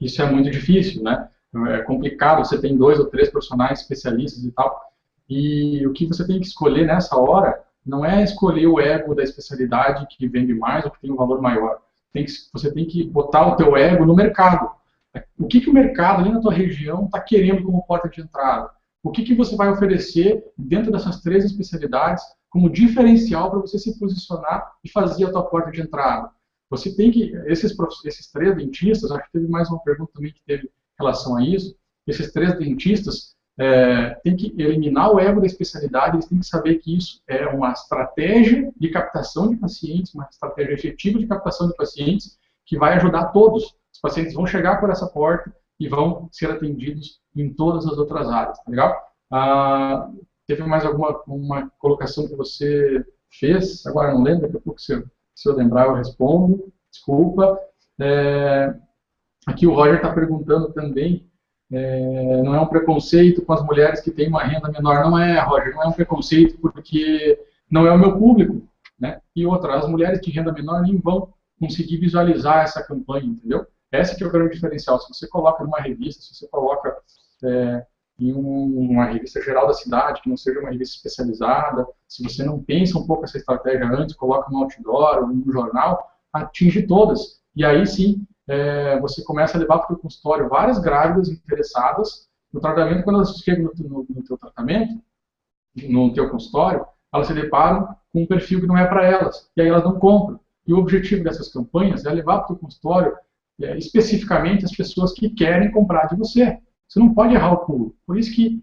isso é muito difícil, né? É complicado, você tem 2 ou 3 profissionais especialistas e tal, e o que você tem que escolher nessa hora não é escolher o ego da especialidade que vende mais ou que tem um valor maior. Você tem que botar o teu ego no mercado. O que o mercado ali na tua região está querendo como porta de entrada? O que você vai oferecer dentro dessas 3 especialidades como diferencial para você se posicionar e fazer a tua porta de entrada? Você tem que, esses 3 dentistas, acho que teve mais uma pergunta também que teve relação a isso, esses 3 dentistas têm que eliminar o ego da especialidade, eles têm que saber que isso é uma estratégia de captação de pacientes, uma estratégia efetiva de captação de pacientes que vai ajudar todos. Os pacientes vão chegar por essa porta e vão ser atendidos em todas as outras áreas, tá legal? Teve mais uma colocação que você fez, agora não lembro, daqui a pouco se eu lembrar eu respondo, desculpa. Aqui o Roger está perguntando também, não é um preconceito com as mulheres que têm uma renda menor, não é, Roger, não é um preconceito porque não é o meu público, né? E outra, as mulheres de renda menor nem vão conseguir visualizar essa campanha, entendeu? Esse que é o grande diferencial. Se você coloca numa revista, se você coloca em uma revista geral da cidade, que não seja uma revista especializada, se você não pensa um pouco essa estratégia antes, coloca no outdoor ou no jornal, atinge todas. E aí sim, você começa a levar para o consultório várias grávidas interessadas no tratamento. Quando elas chegam no teu tratamento, no teu consultório, elas se deparam com um perfil que não é para elas, e aí elas não compram. E o objetivo dessas campanhas é levar para o teu consultório especificamente as pessoas que querem comprar de você. Você não pode errar o público. Por isso que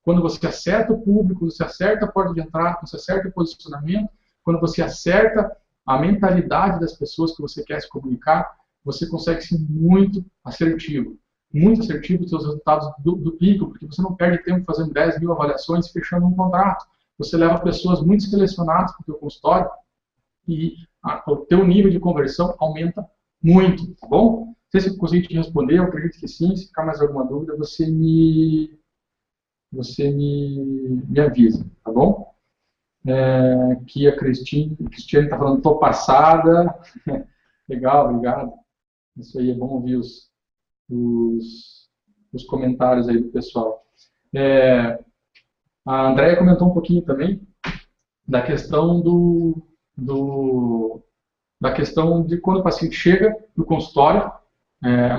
quando você acerta o público, quando você acerta a porta de entrada, quando você acerta o posicionamento, quando você acerta a mentalidade das pessoas que você quer se comunicar, você consegue ser muito assertivo. Muito assertivo, os seus resultados duplicam, porque você não perde tempo fazendo 10 mil avaliações e fechando um contrato. Você leva pessoas muito selecionadas para o teu consultório e o teu nível de conversão aumenta muito, tá bom? Não sei se eu consegui te responder, eu acredito que sim. Se ficar mais alguma dúvida, você me avisa, tá bom? Aqui a Cristiane está falando, estou passada. Legal, obrigado. Isso aí é bom ouvir os comentários aí do pessoal. A Andréia comentou um pouquinho também da questão da questão de quando o paciente chega no consultório,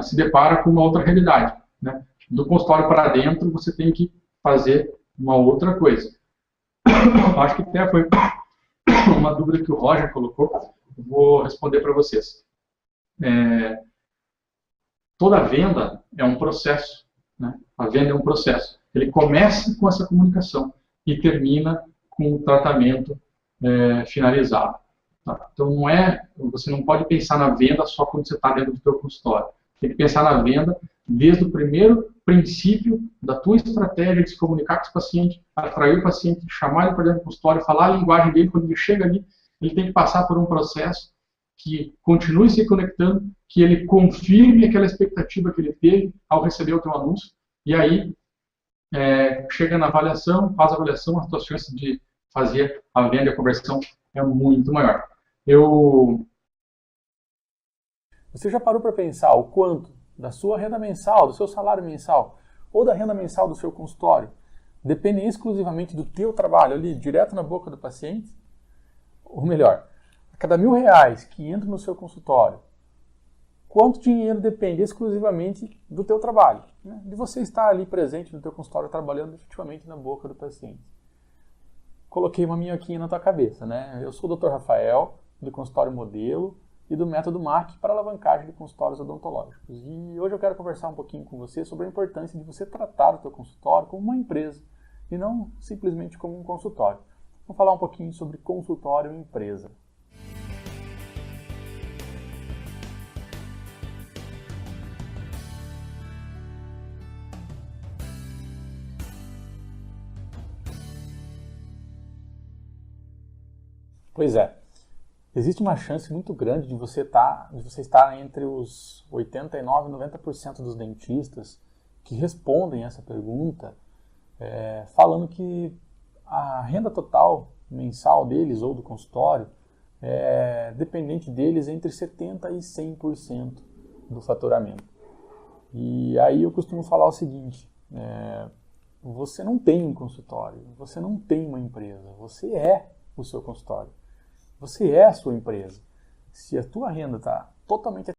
se depara com uma outra realidade, né? Do consultório para dentro, você tem que fazer uma outra coisa. Acho que até foi uma dúvida que o Roger colocou, eu vou responder para vocês. Toda venda é um processo, né? A venda é um processo. Ele começa com essa comunicação e termina com o tratamento finalizado. Tá? Então, você não pode pensar na venda só quando você está dentro do seu consultório. Tem que pensar na venda desde o primeiro princípio da tua estratégia de se comunicar com esse paciente, atrair o paciente, chamar ele para dentro do consultório, falar a linguagem dele. Quando ele chega ali, ele tem que passar por um processo que continue se conectando, que ele confirme aquela expectativa que ele teve ao receber o teu anúncio, e aí chega na avaliação, faz a avaliação, as tuas chances de fazer a venda e a conversão é muito maior. Você já parou para pensar o quanto da sua renda mensal, do seu salário mensal, ou da renda mensal do seu consultório, depende exclusivamente do teu trabalho ali, direto na boca do paciente? Ou melhor, a cada R$1.000 que entra no seu consultório, quanto dinheiro depende exclusivamente do teu trabalho, né? De você estar ali presente no teu consultório, trabalhando efetivamente na boca do paciente. Coloquei uma minhoquinha na tua cabeça, né? Eu sou o Dr. Rafael, do consultório modelo e do método MAC para alavancagem de consultórios odontológicos. E hoje eu quero conversar um pouquinho com você sobre a importância de você tratar o teu consultório como uma empresa e não simplesmente como um consultório. Vamos falar um pouquinho sobre consultório e empresa. Pois é, existe uma chance muito grande de você estar entre os 89% e 90% dos dentistas que respondem essa pergunta, falando que a renda total mensal deles ou do consultório é dependente deles entre 70% e 100% do faturamento. E aí eu costumo falar o seguinte, você não tem um consultório, você não tem uma empresa, você é o seu consultório. Você é a sua empresa. Se a tua renda está totalmente